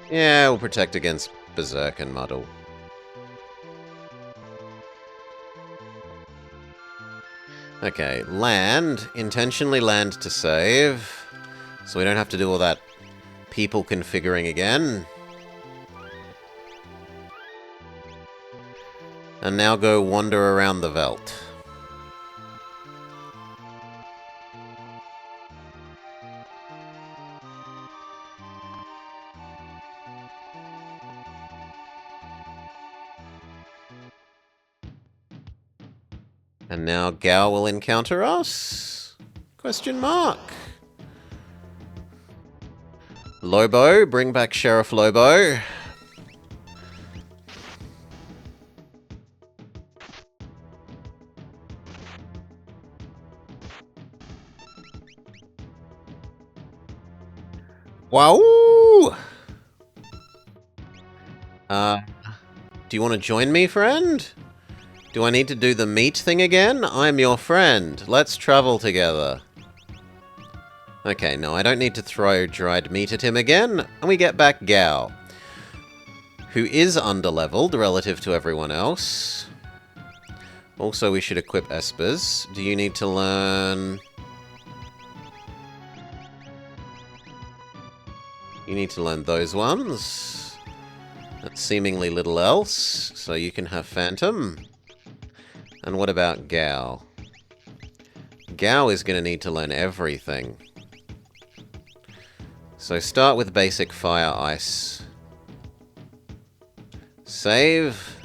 Yeah, we'll protect against Berserk and Muddle. Okay, land. Intentionally land to save. So we don't have to do all that people configuring again. And now go wander around the Veldt. And now Gao will encounter us? Question mark. Lobo, bring back Sheriff Lobo. Wow! Do you want to join me, friend? Do I need to do the meat thing again? I'm your friend. Let's travel together. Okay, no, I don't need to throw dried meat at him again. And we get back Gao, who is underleveled relative to everyone else. Also, we should equip Espers. Do you need to learn... You need to learn those ones. That's seemingly little else, so you can have Phantom. And what about Gao? Gao is going to need to learn everything. So start with basic Fire Ice. Save.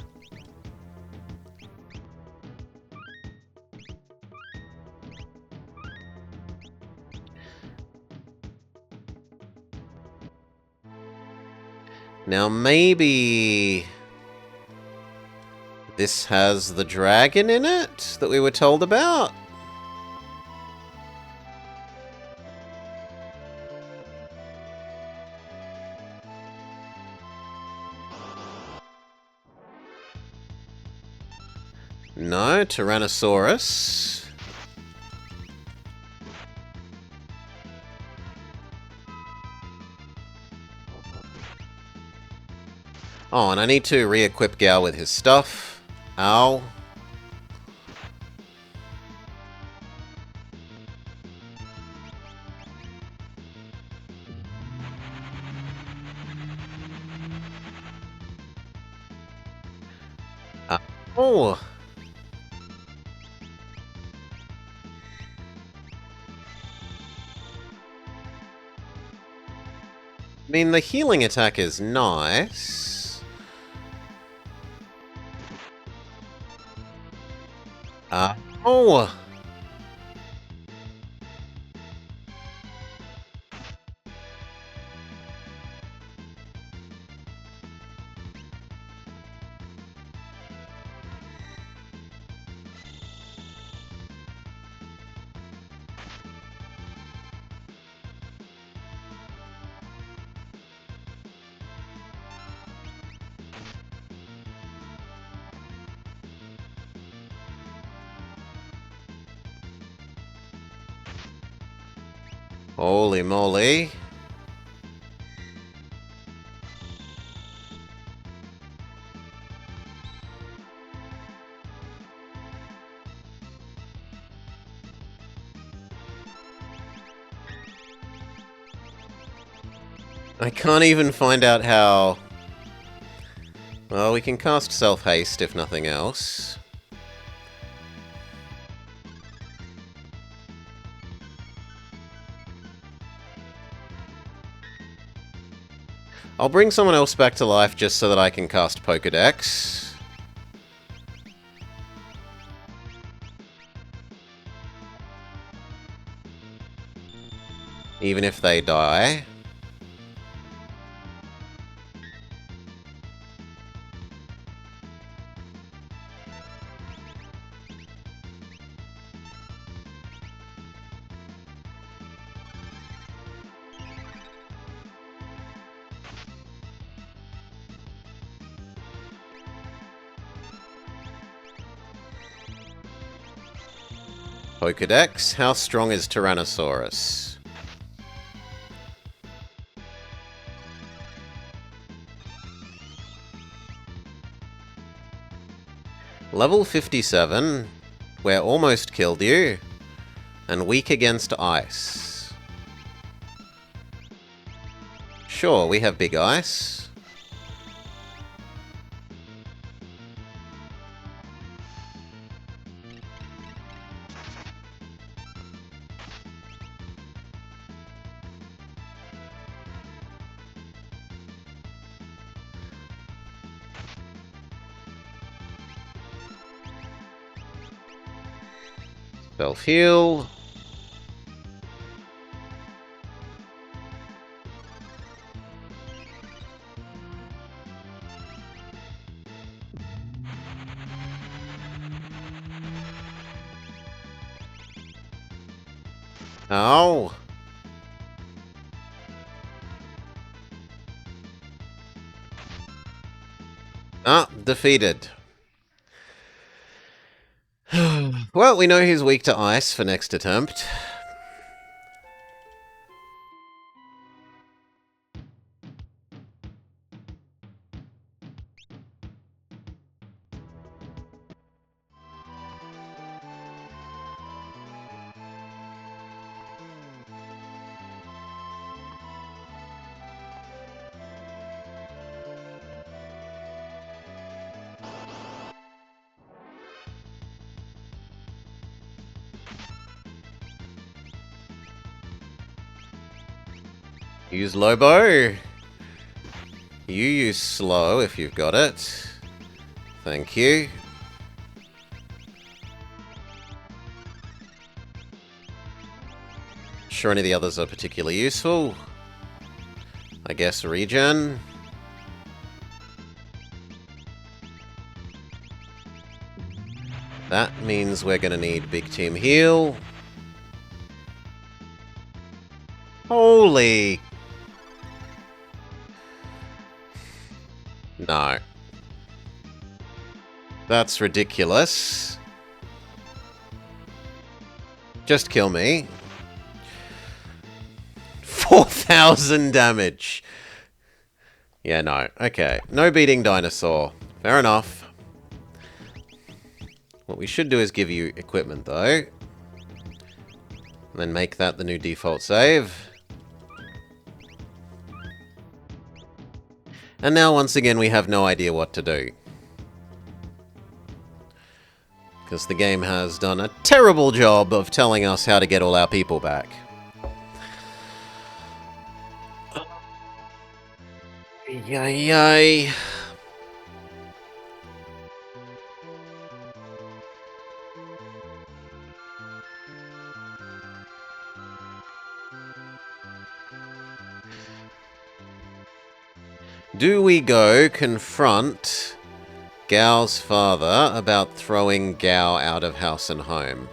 Now maybe this has the dragon in it that we were told about? No, Tyrannosaurus. Oh, and I need to re-equip Gao with his stuff. Ow. Oh. I mean, the healing attack is nice. Oh. Holy moly. I can't even find out how... Well, we can cast Self-Haste if nothing else. I'll bring someone else back to life just so that I can cast Pokedex. even if they die. Pokedex, how strong is Tyrannosaurus? Level 57, we're almost killed you, and weak against ice. Sure, we have big ice. Self-heal. Oh. Ah, defeated. Well, we know he's weak to ice for next attempt. Use Lobo. You use slow if you've got it. Thank you. Sure any of the others are particularly useful. I guess regen. That means we're gonna need big team heal. Holy... No. That's ridiculous. Just kill me. 4,000 damage. Yeah, no. Okay. No beating dinosaur. Fair enough. What we should do is give you equipment, though. And then make that the new default save. And now, once again, we have no idea what to do. Because the game has done a terrible job of telling us how to get all our people back. Yay. Do we go confront Gao's father about throwing Gao out of house and home?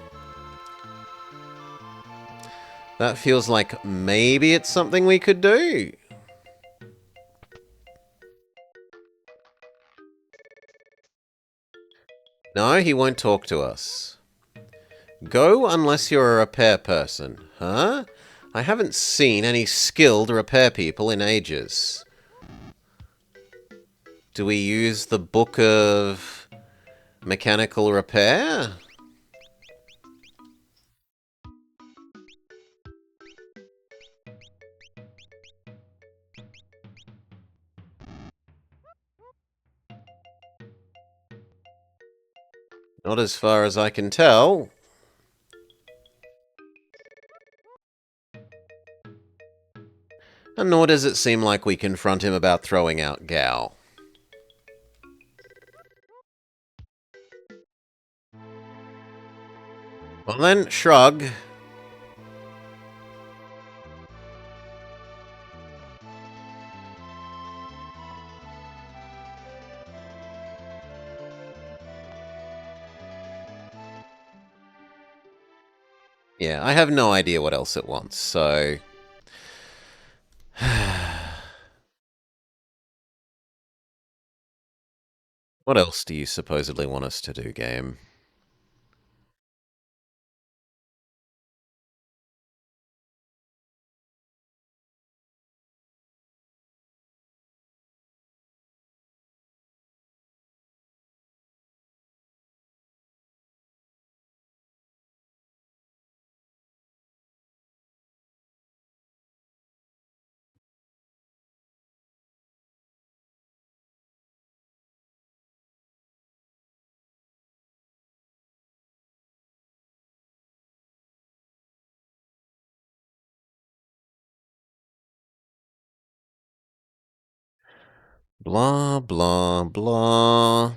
That feels like maybe it's something we could do. No, he won't talk to us. Go unless you're a repair person. Huh? I haven't seen any skilled repair people in ages. Do we use the Book of Mechanical Repair? Not as far as I can tell. And nor does it seem like we confront him about throwing out Gao. Well then, shrug. Yeah, I have no idea what else it wants, so... What else do you supposedly want us to do, game? Blah, blah, blah.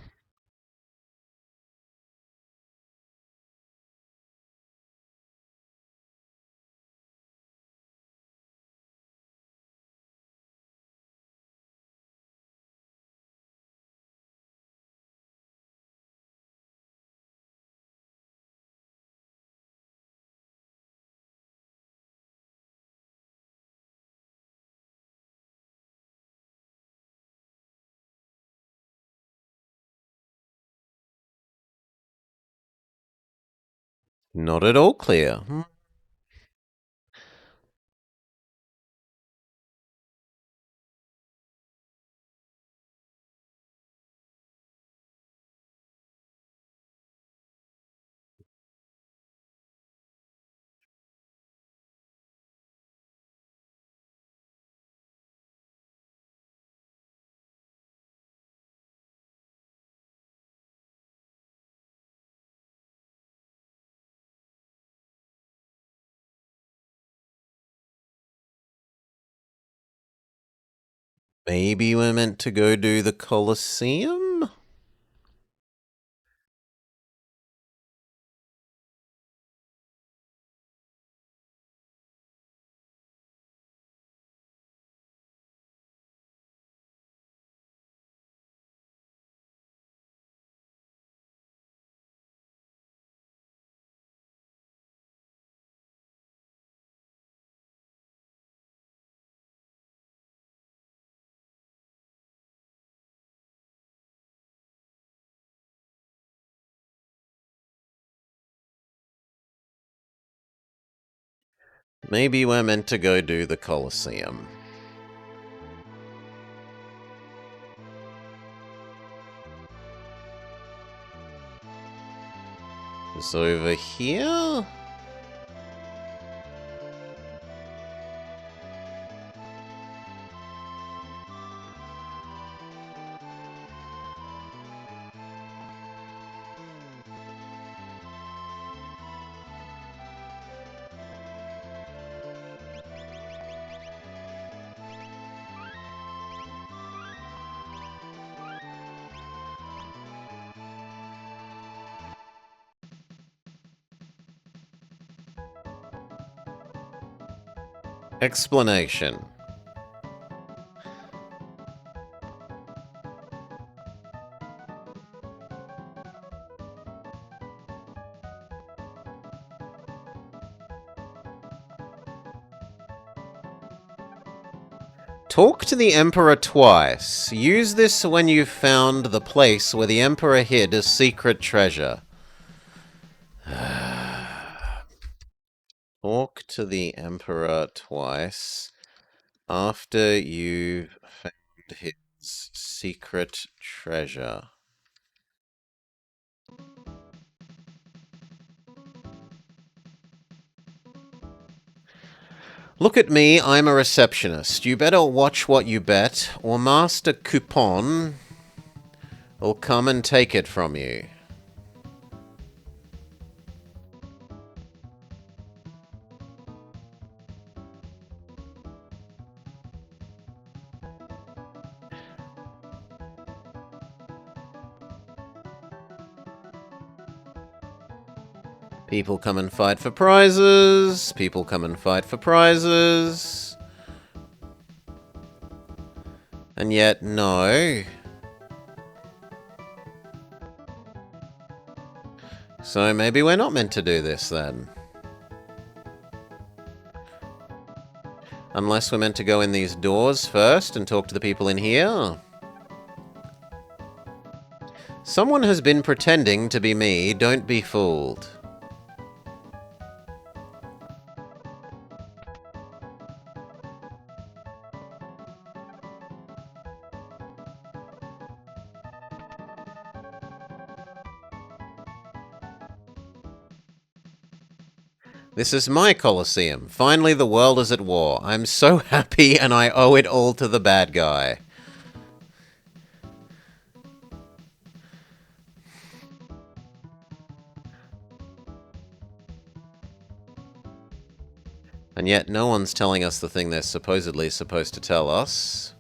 Not at all clear. Maybe we're meant to go do the Colosseum? Maybe we're meant to go do the Colosseum. It's over here? Explanation. Talk to the Emperor twice. Use this when you've found the place where the Emperor hid a secret treasure. Talk to the Emperor twice after you've found his secret treasure. Look at me, I'm a receptionist. You better watch what you bet, or Master Coupon will come and take it from you. People come and fight for prizes. People come and fight for prizes. And yet, no. So maybe we're not meant to do this then. Unless we're meant to go in these doors first and talk to the people in here. Someone has been pretending to be me. Don't be fooled. This is my Colosseum. Finally, the world is at war. I'm so happy, and I owe it all to the bad guy. And yet, no one's telling us the thing they're supposedly supposed to tell us.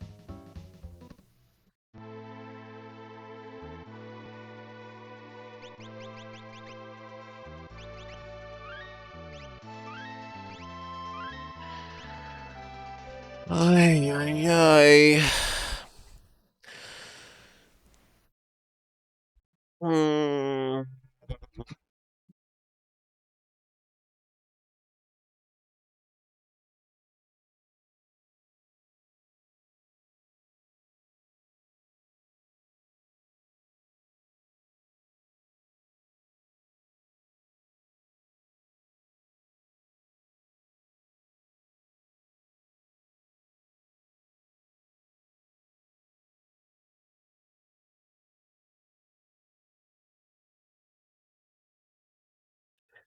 Ay, ay, ay. Hmm.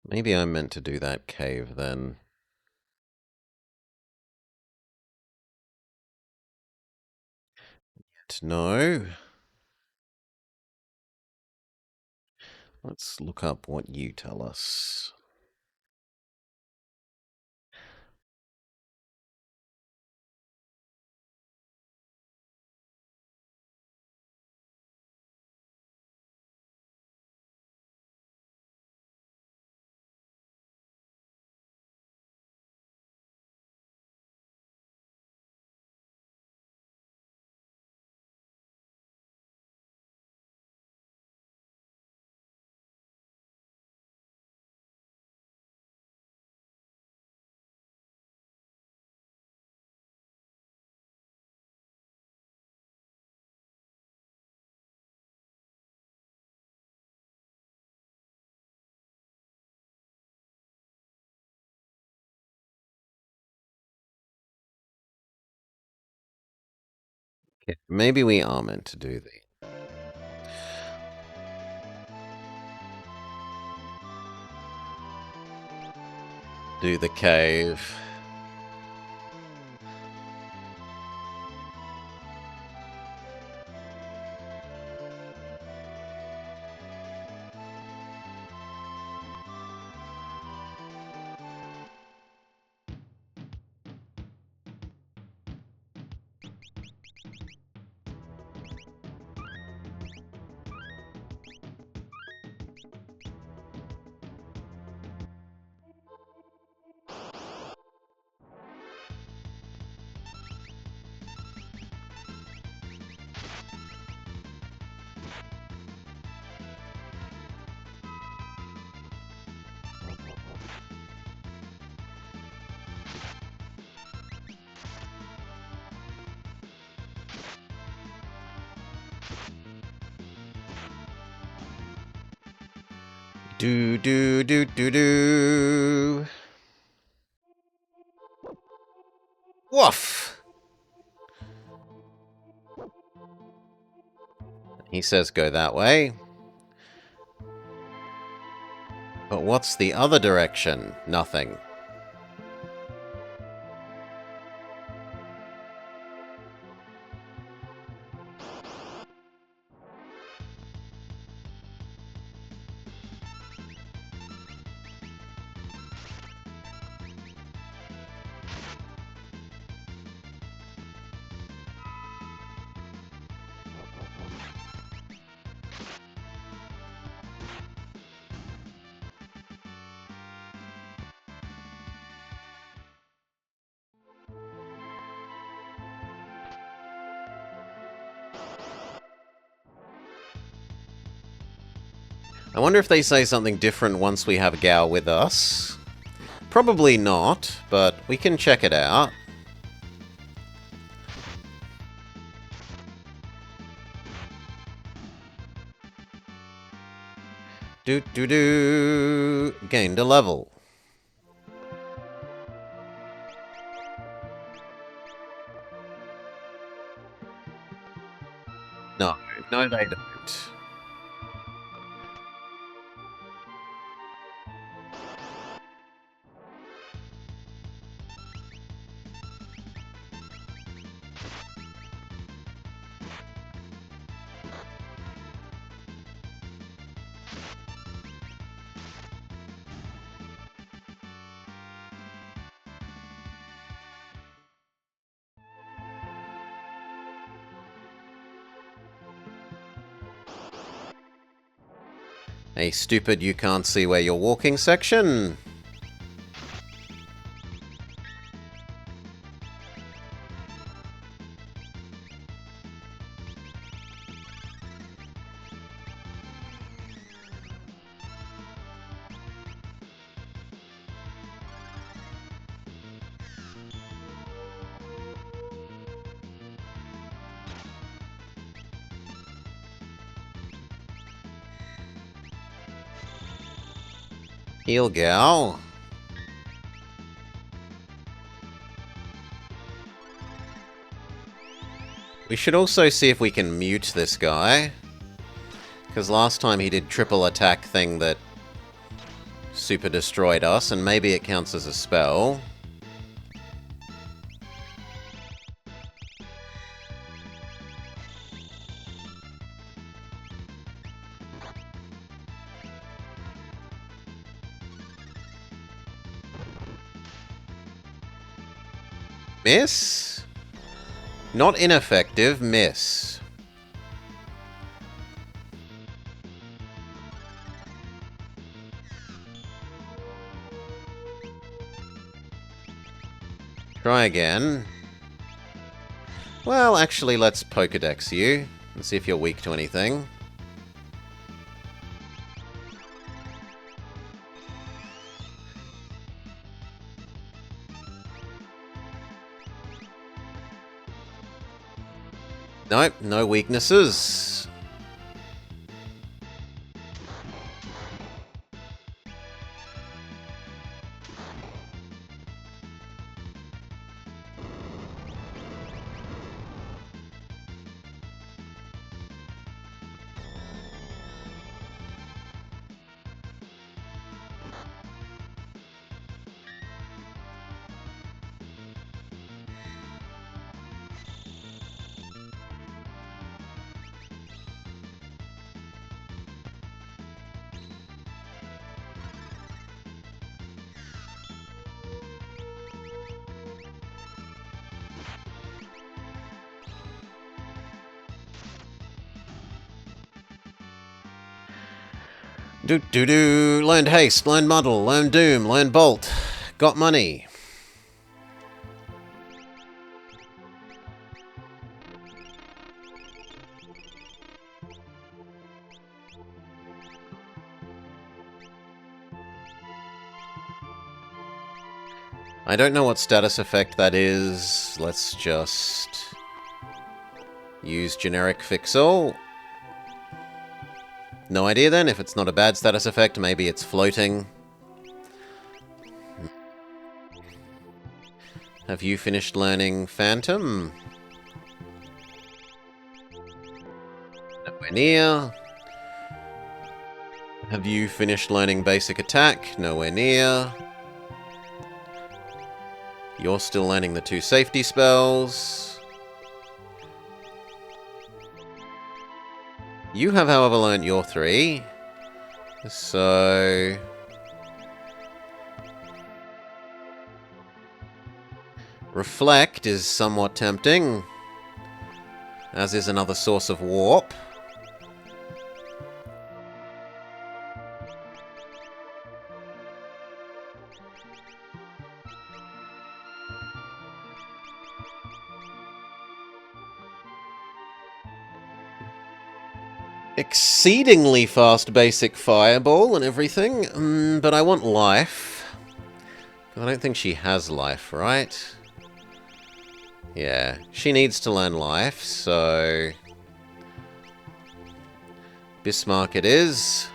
Maybe I'm meant to do that cave, then. No. Let's look up what you tell us. Okay, maybe we are meant to do the... do the cave. Do do do do do. Woof! He says go that way. But what's the other direction? Nothing. I wonder if they say something different once we have Gao with us. Probably not, but we can check it out. Gained a level. No, no they don't. A stupid you can't see where you're walking section. Heal gal. We should also see if we can mute this guy. Because last time he did triple attack thing that super destroyed us, and maybe it counts as a spell. Miss? Not ineffective, miss. Try again. Well, actually, let's Pokedex you and see if you're weak to anything. Nope, no weaknesses. Learned Haste, learned Muddle, learned Doom, learned Bolt. Got money. I don't know what status effect that is. Let's just use generic Fix-All. No idea then. If it's not a bad status effect, maybe it's floating. Have you finished learning Phantom? Nowhere near. Have you finished learning Basic Attack? Nowhere near. You're still learning the 2 safety spells. You have, however, learnt your 3. So... Reflect is somewhat tempting, as is another source of warp. Exceedingly fast basic fireball and everything, but I want life. I don't think she has life, right? Yeah, she needs to learn life, so... Bismarck it is.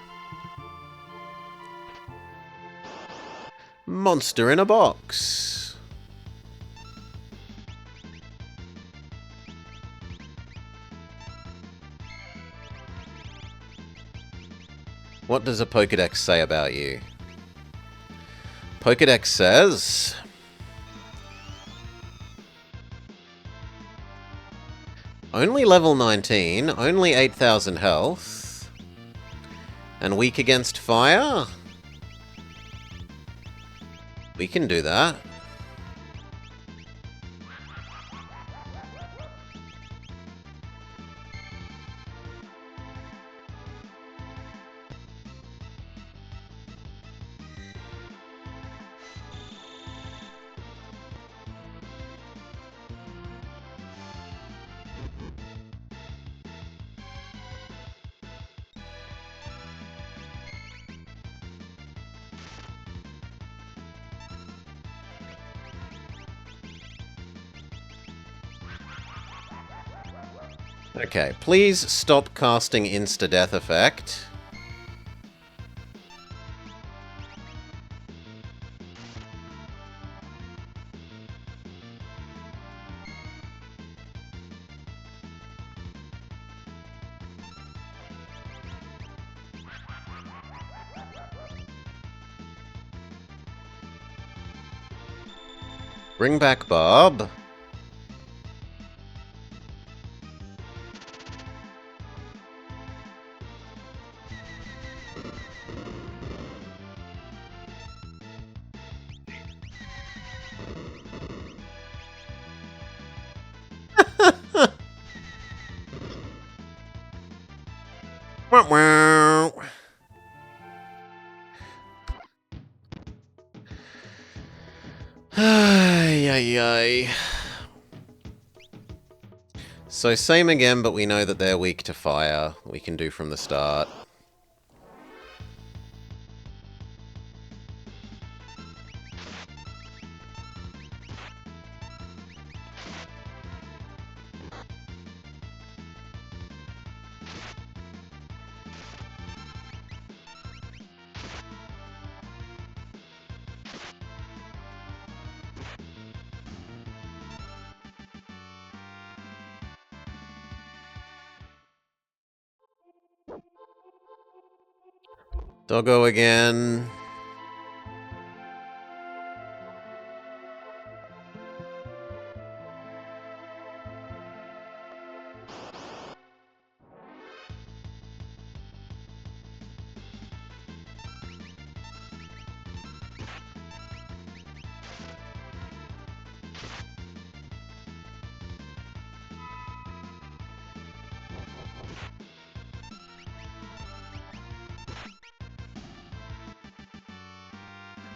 monster in a box. What does a Pokédex say about you? Pokédex says... only level 19, only 8,000 health, and weak against fire? We can do that. Okay, please stop casting insta-death effect. Bring back Bob. Wow, wow. Ay, ay, ay. So same again, but we know that they're weak to fire. We can do from the start. Doggo again.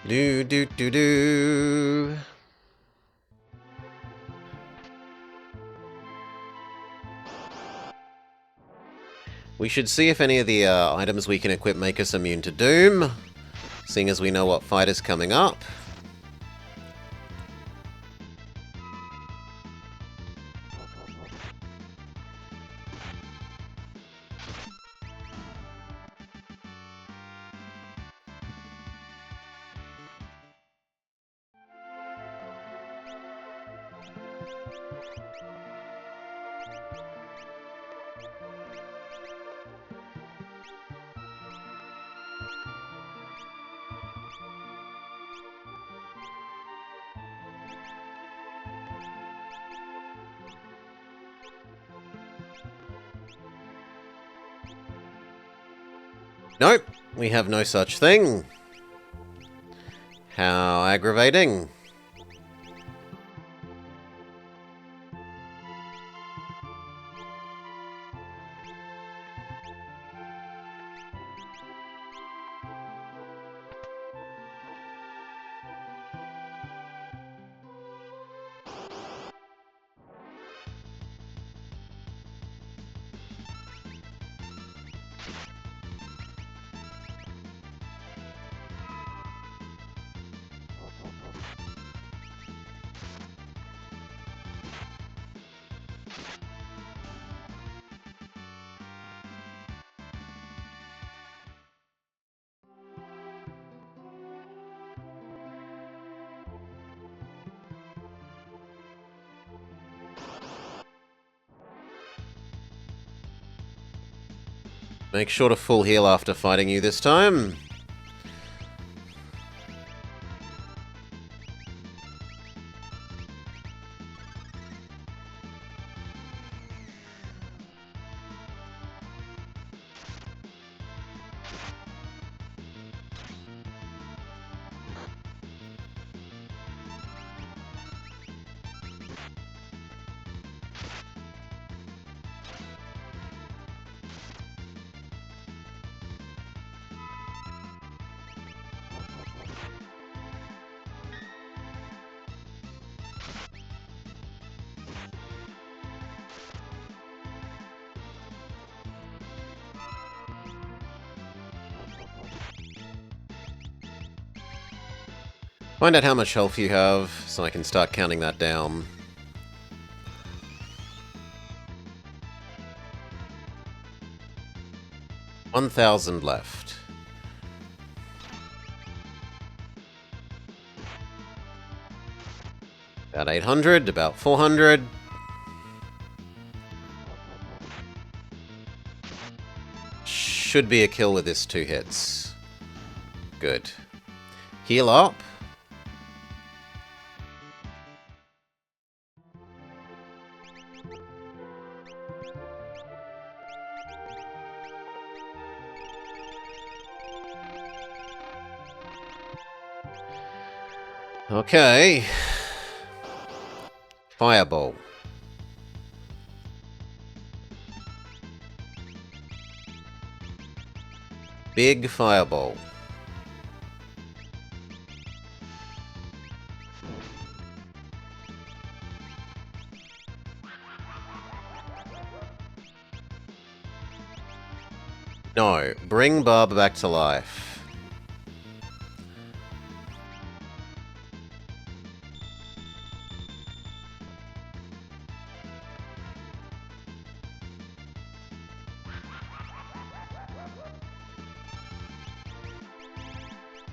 Do do do do. We should see if any of the items we can equip make us immune to Doom, seeing as we know what fight is coming up. Nope, we have no such thing. How aggravating. Make sure to full heal after fighting you this time. Find out how much health you have, so I can start counting that down. 1,000 left. About 800, about 400. Should be a kill with this 2 hits. Good. Heal up. Okay. Fireball. Big fireball. No, bring Barb back to life.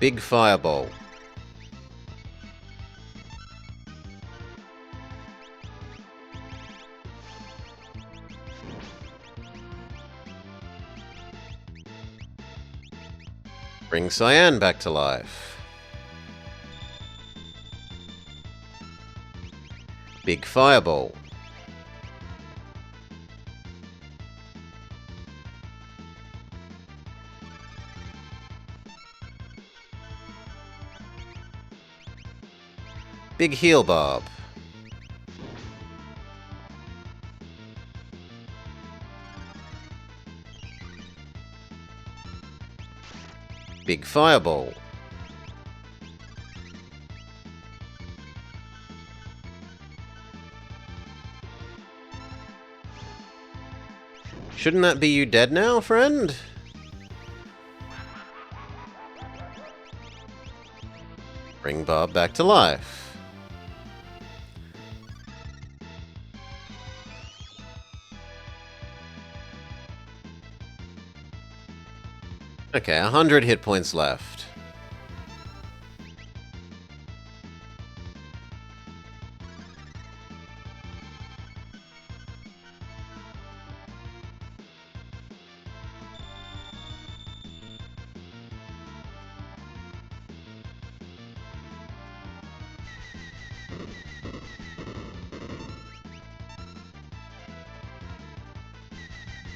Big fireball. Bring Cyan back to life. Big fireball. Big heal Barb. Big fireball. Shouldn't that be you dead now, friend? Bring Barb back to life. Okay, 100 hit points left.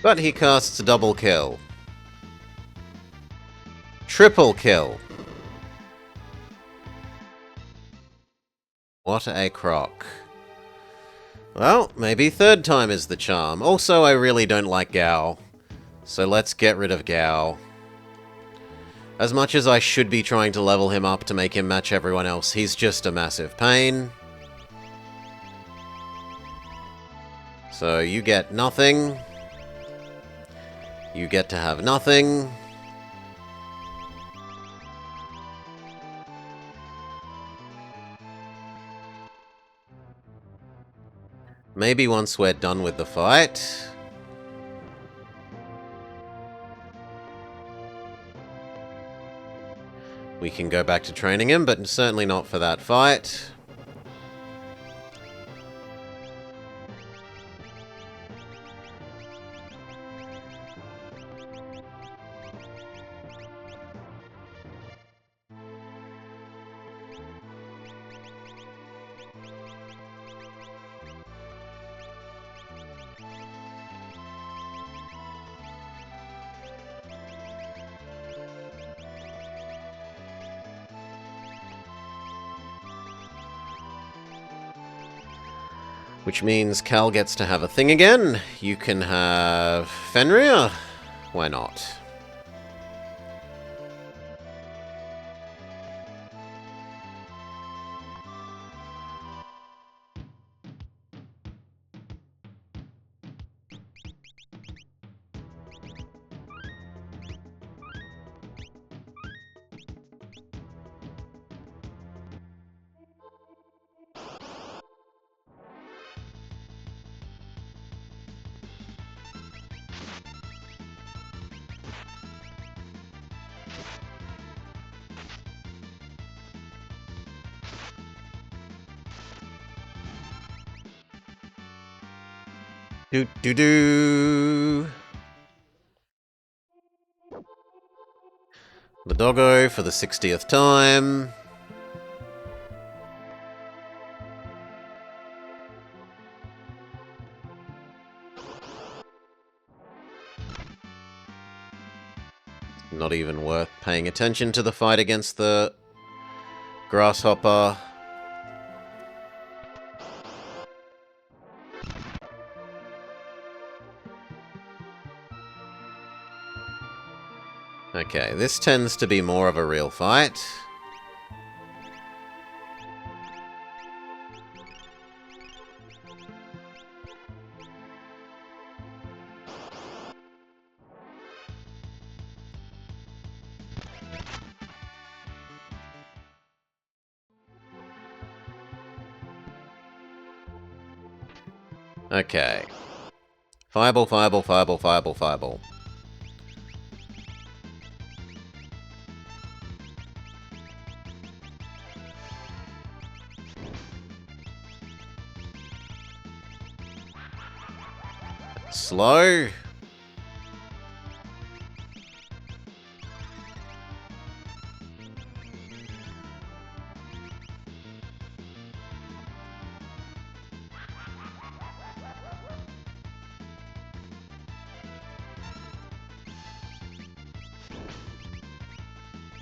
But he casts a double kill. Triple kill. What a crock. Well, maybe third time is the charm. Also, I really don't like Gao. So let's get rid of Gao. As much as I should be trying to level him up to make him match everyone else, he's just a massive pain. So you get nothing. You get to have nothing. Maybe once we're done with the fight. We can go back to training him, but certainly not for that fight. Which means Cal gets to have a thing again. You can have Fenrir. Why not? Do do do. The doggo for the 60th time. Not even worth paying attention to the fight against the grasshopper. Okay, this tends to be more of a real fight. Okay. Fireball, fireball, fireball, fireball, fireball. Slow.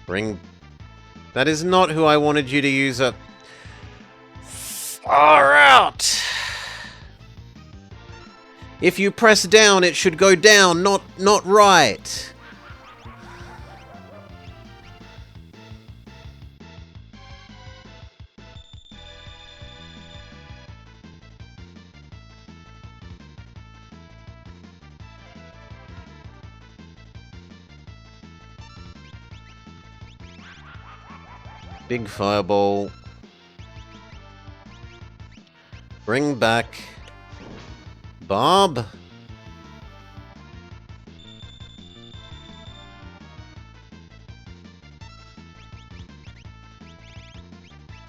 Bring... That is not who I wanted you to use a... Far out! If you press down, it should go down, not right. Big fireball. Bring back Bob.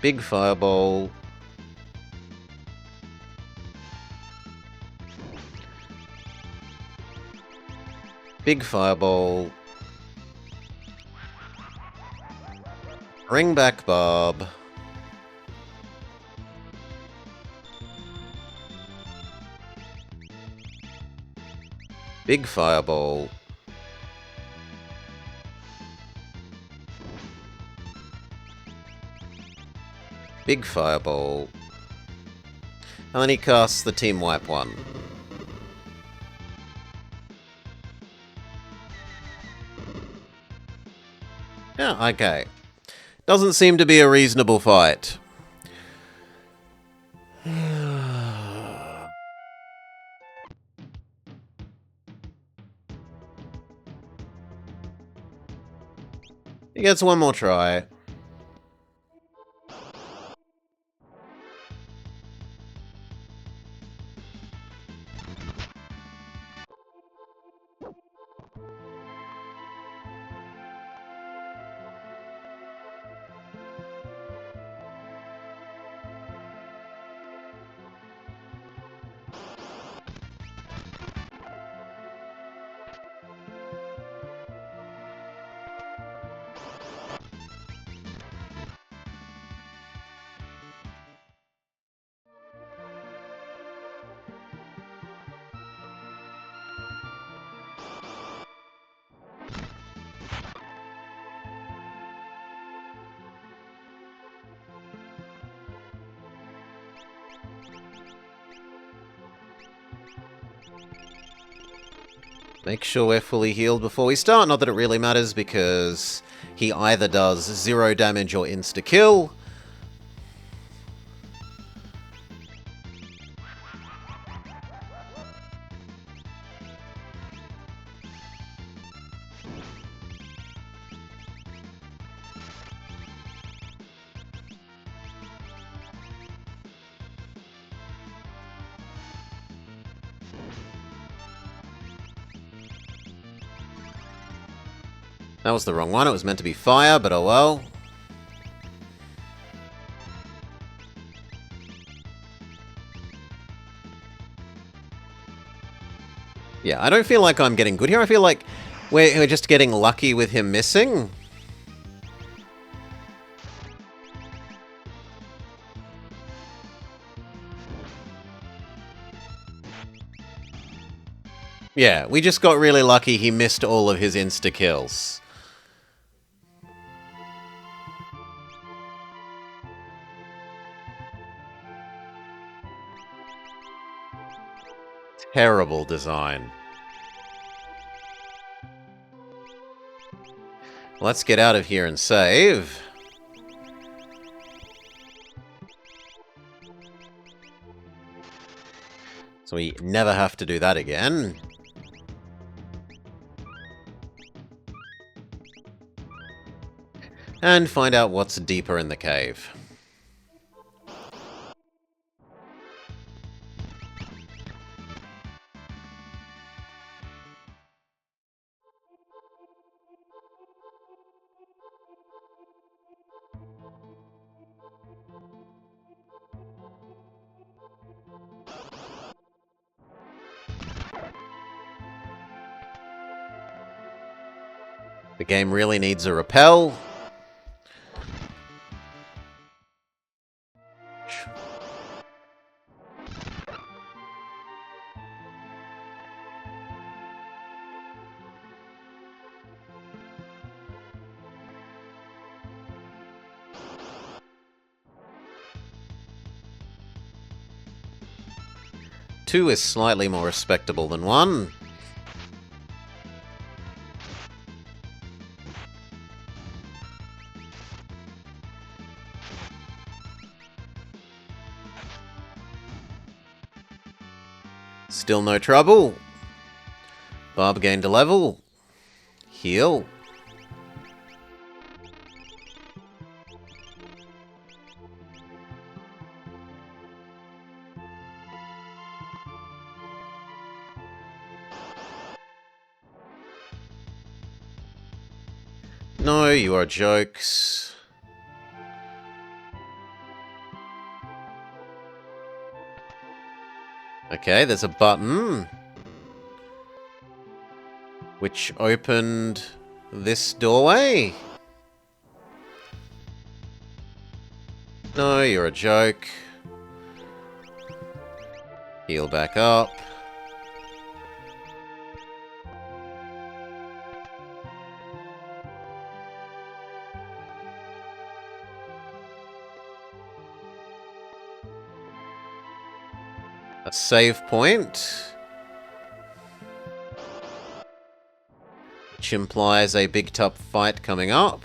Big fireball. Big fireball. Bring back Bob. Big fireball. Big fireball. And then he casts the Team Wipe one. Yeah, okay. Doesn't seem to be a reasonable fight. He gets one more try. Make sure we're fully healed before we start. Not that it really matters, because he either does 0 damage or insta-kill. That was the wrong one. It was meant to be fire, but oh well. Yeah, I don't feel like I'm getting good here. I feel like we're just getting lucky with him missing. Yeah, we just got really lucky he missed all of his insta-kills. Terrible design. Let's get out of here and save. So we never have to do that again. And find out what's deeper in the cave. The game really needs a repel. Two is slightly more respectable than one. Still no trouble. Barb gained a level. Heal. No, you are jokes. Okay, there's a button which opened this doorway. No, you're a joke. Heal back up. A save point, which implies a big tough fight coming up,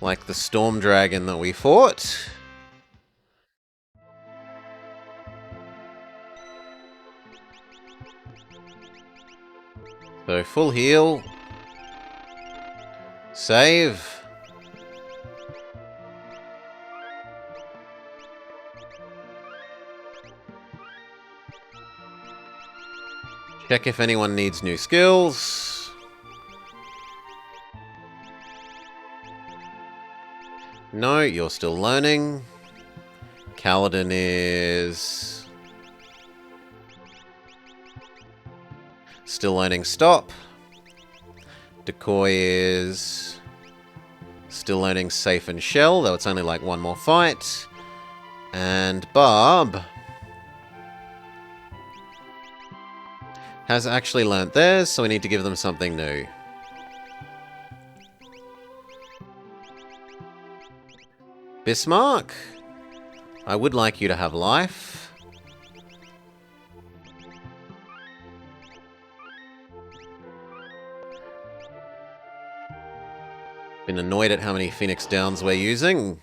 like the storm dragon that we fought. So full heal, save. Check if anyone needs new skills. No, you're still learning. Kaladin is still learning stop. Decoy is still learning safe and shell, though it's only like one more fight. And Barb has actually learnt theirs, so we need to give them something new. Bismarck, I would like you to have life. Been annoyed at how many Phoenix Downs we're using.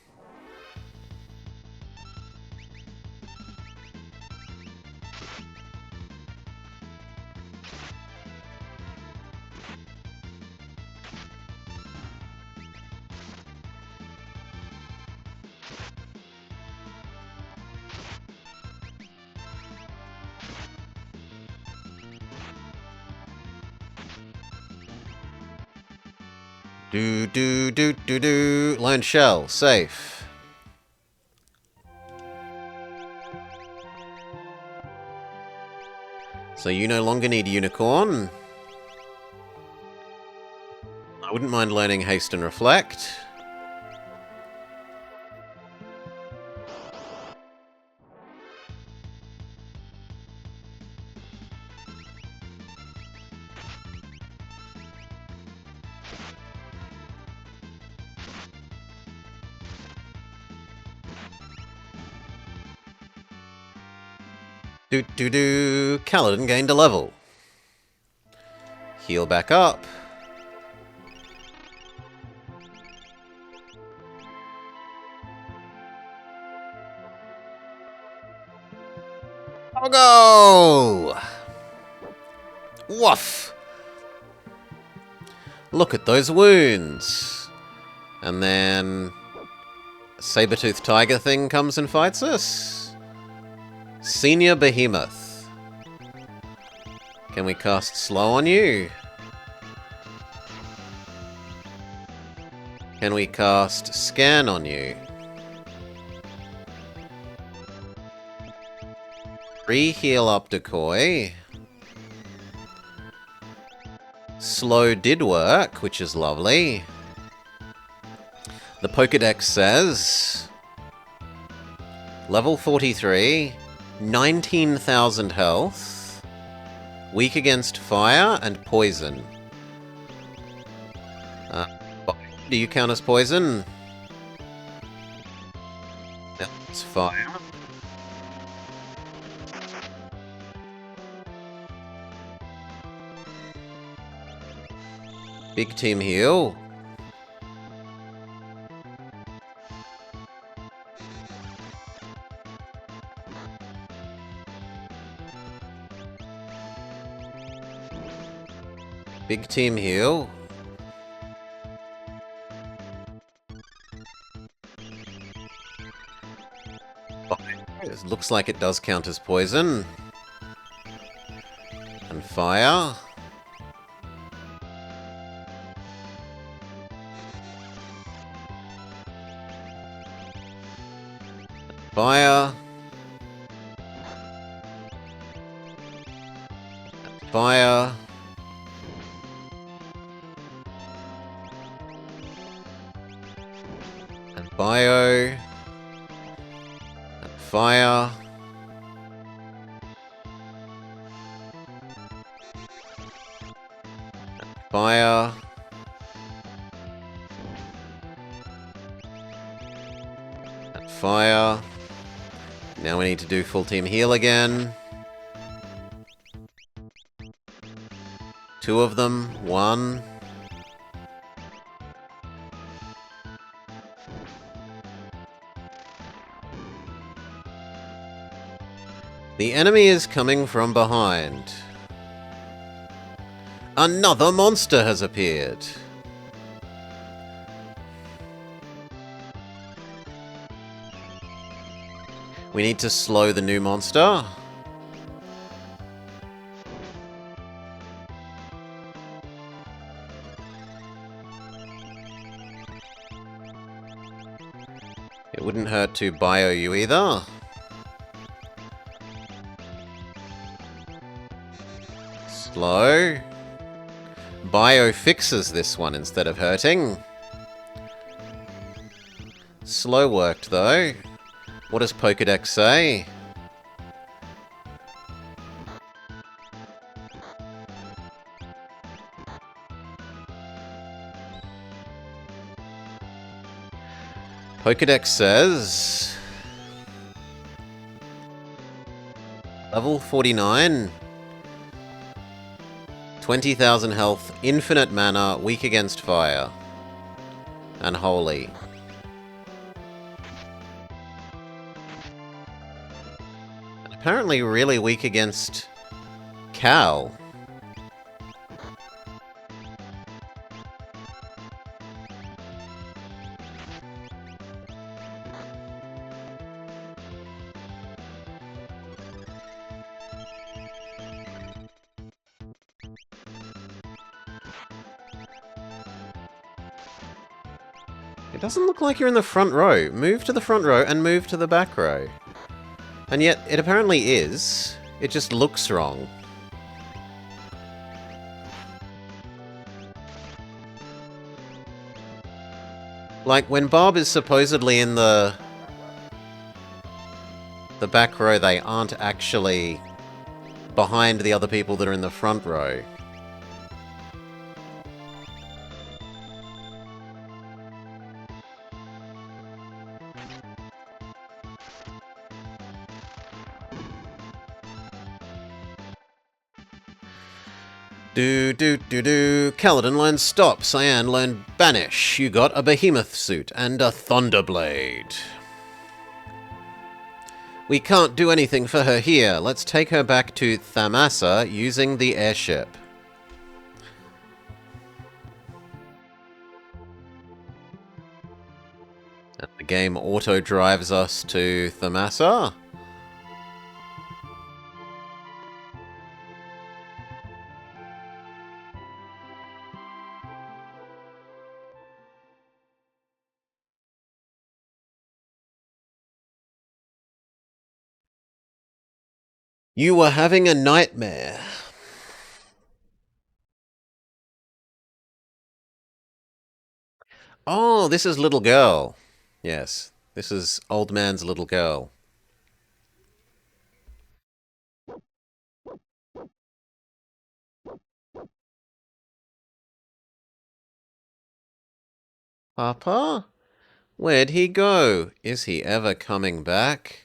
Do. Lone shell. Safe. So you no longer need Unicorn. I wouldn't mind learning Haste and Reflect. Kaladin gained a level. Heal back up. Go! Woof! Look at those wounds. And then a saber-toothed tiger thing comes and fights us. Senior Behemoth. Can we cast Slow on you? Can we cast Scan on you? Heal up Decoy. Slow did work, which is lovely. The Pokedex says... Level 43... 19,000 health, weak against fire and poison. Do you count as poison? That's fire. Big team heal. Big team heal. It looks like it does count as poison. And fire. Fire. Fire. Bio. And fire. And fire. And fire. Now we need to do full team heal again. 2 of them. 1. The enemy is coming from behind. Another monster has appeared. We need to slow the new monster. It wouldn't hurt to bio you either. Slow. Bio fixes this one instead of hurting. Slow worked though. What does Pokedex say? Pokedex says... Level 49... 20,000 health, infinite mana, weak against fire. and holy. And apparently really weak against Cal. It doesn't look like you're in the front row. Move to the front row and move to the back row. And yet, it apparently is. It just looks wrong. Like, when Bob is supposedly in the back row, they aren't actually behind the other people that are in the front row. Kaladin learned Stop. Cyan learned Banish. You got a Behemoth suit and a Thunderblade. We can't do anything for her here. Let's take her back to Thamasa using the airship. And the game auto drives us to Thamasa. You were having a nightmare. Oh, this is little girl. Yes, this is old man's little girl. Papa? Where'd he go? Is he ever coming back?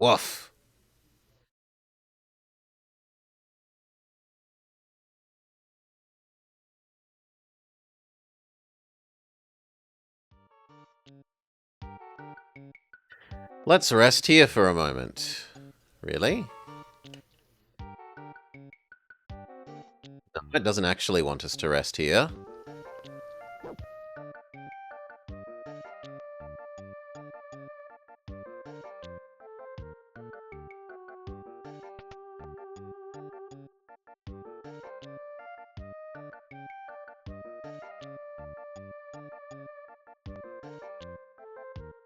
Woof. Let's rest here for a moment. Really? No, it doesn't actually want us to rest here.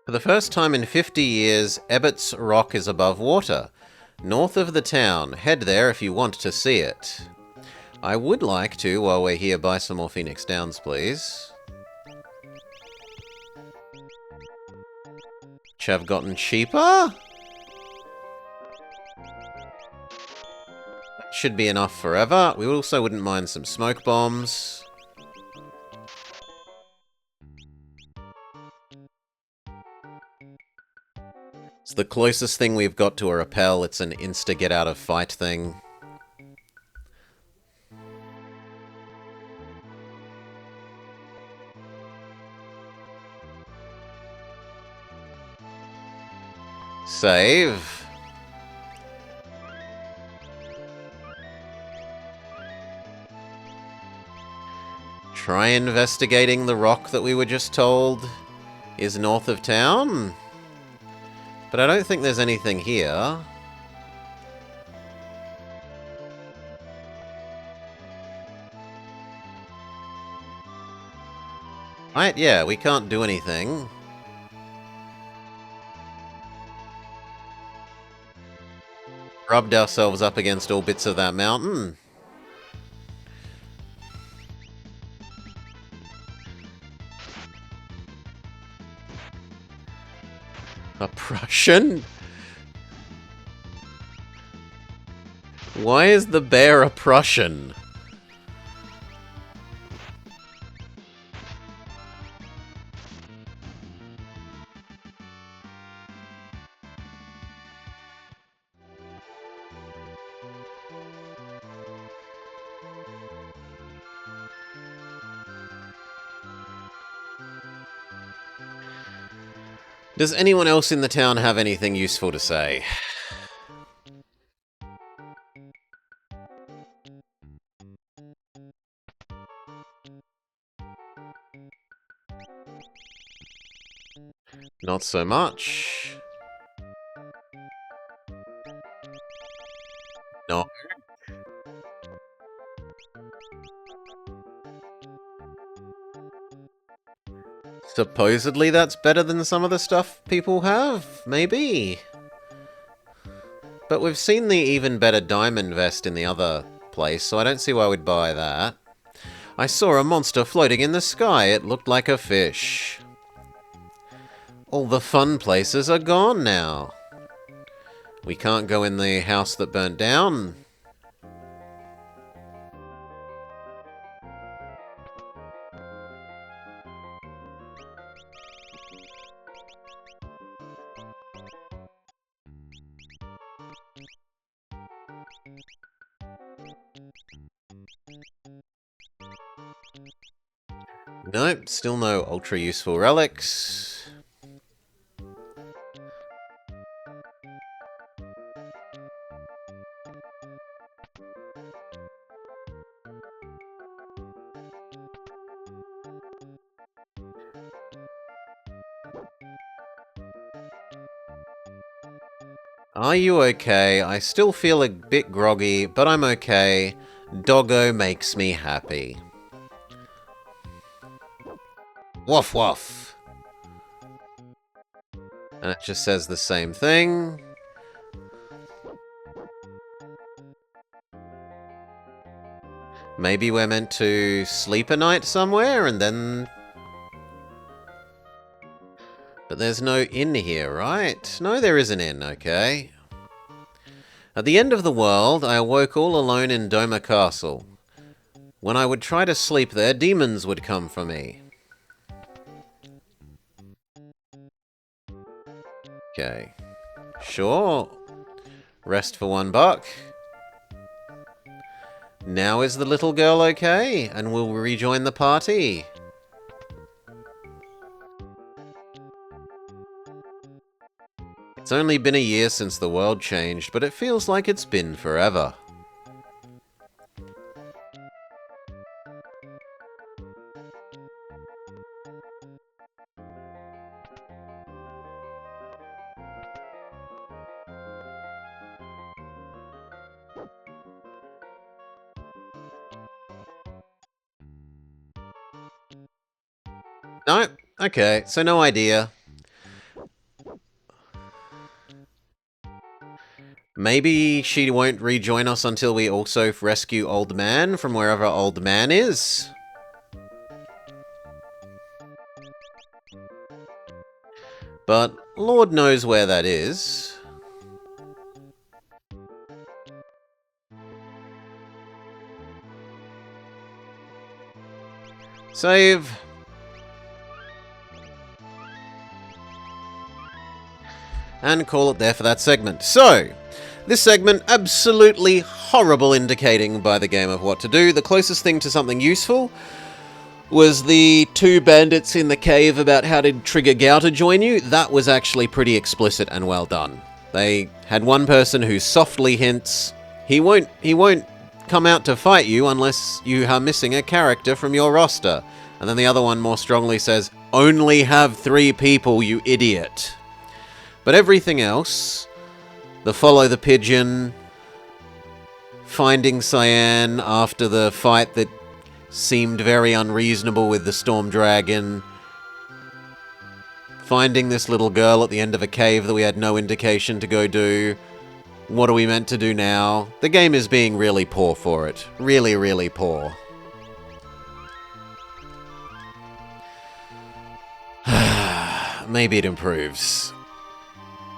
For the first time in 50 years, Ebbott's Rock is above water. North of the town. Head there if you want to see it. I would like to, while we're here, buy some more Phoenix Downs, please. Which have gotten cheaper? Should be enough forever. We also wouldn't mind some smoke bombs. It's the closest thing we've got to a rappel. It's an insta-get-out-of-fight thing. Save. Try investigating the rock that we were just told is north of town. But I don't think there's anything here. Right, yeah, we can't do anything. Rubbed ourselves up against all bits of that mountain. A Prussian? Why is the bear a Prussian? Does anyone else in the town have anything useful to say? Not so much. No. Supposedly that's better than some of the stuff people have, maybe. But we've seen the even better diamond vest in the other place, so I don't see why we'd buy that. I saw a monster floating in the sky. It looked like a fish. All the fun places are gone now. We can't go in the house that burnt down. Nope, still no ultra useful relics. Are you okay? I still feel a bit groggy, but I'm okay. Doggo makes me happy. Woof woof. And it just says the same thing. Maybe we're meant to sleep a night somewhere and then... But there's no inn here, right? No, there is an inn, okay. At the end of the world, I awoke all alone in Doma Castle. When I would try to sleep there, demons would come for me. Okay. Sure. Rest for $1. Now is the little girl okay? And we'll rejoin the party. It's only been a year since the world changed, but it feels like it's been forever. No? Okay, so no idea. Maybe she won't rejoin us until we also rescue Old Man from wherever Old Man is? But Lord knows where that is. Save. And call it there for that segment. So, this segment, absolutely horrible indicating by the game of what to do. The closest thing to something useful was the 2 bandits in the cave about how to trigger Gao to join you. That was actually pretty explicit and well done. They had one person who softly hints, he won't come out to fight you unless you are missing a character from your roster. And then the other one more strongly says, only have 3 people, you idiot. But everything else, the follow the pigeon, finding Cyan after the fight that seemed very unreasonable with the Storm Dragon, finding this little girl at the end of a cave that we had no indication to go do. What are we meant to do now? The game is being really poor for it. Really, really poor. Maybe it improves.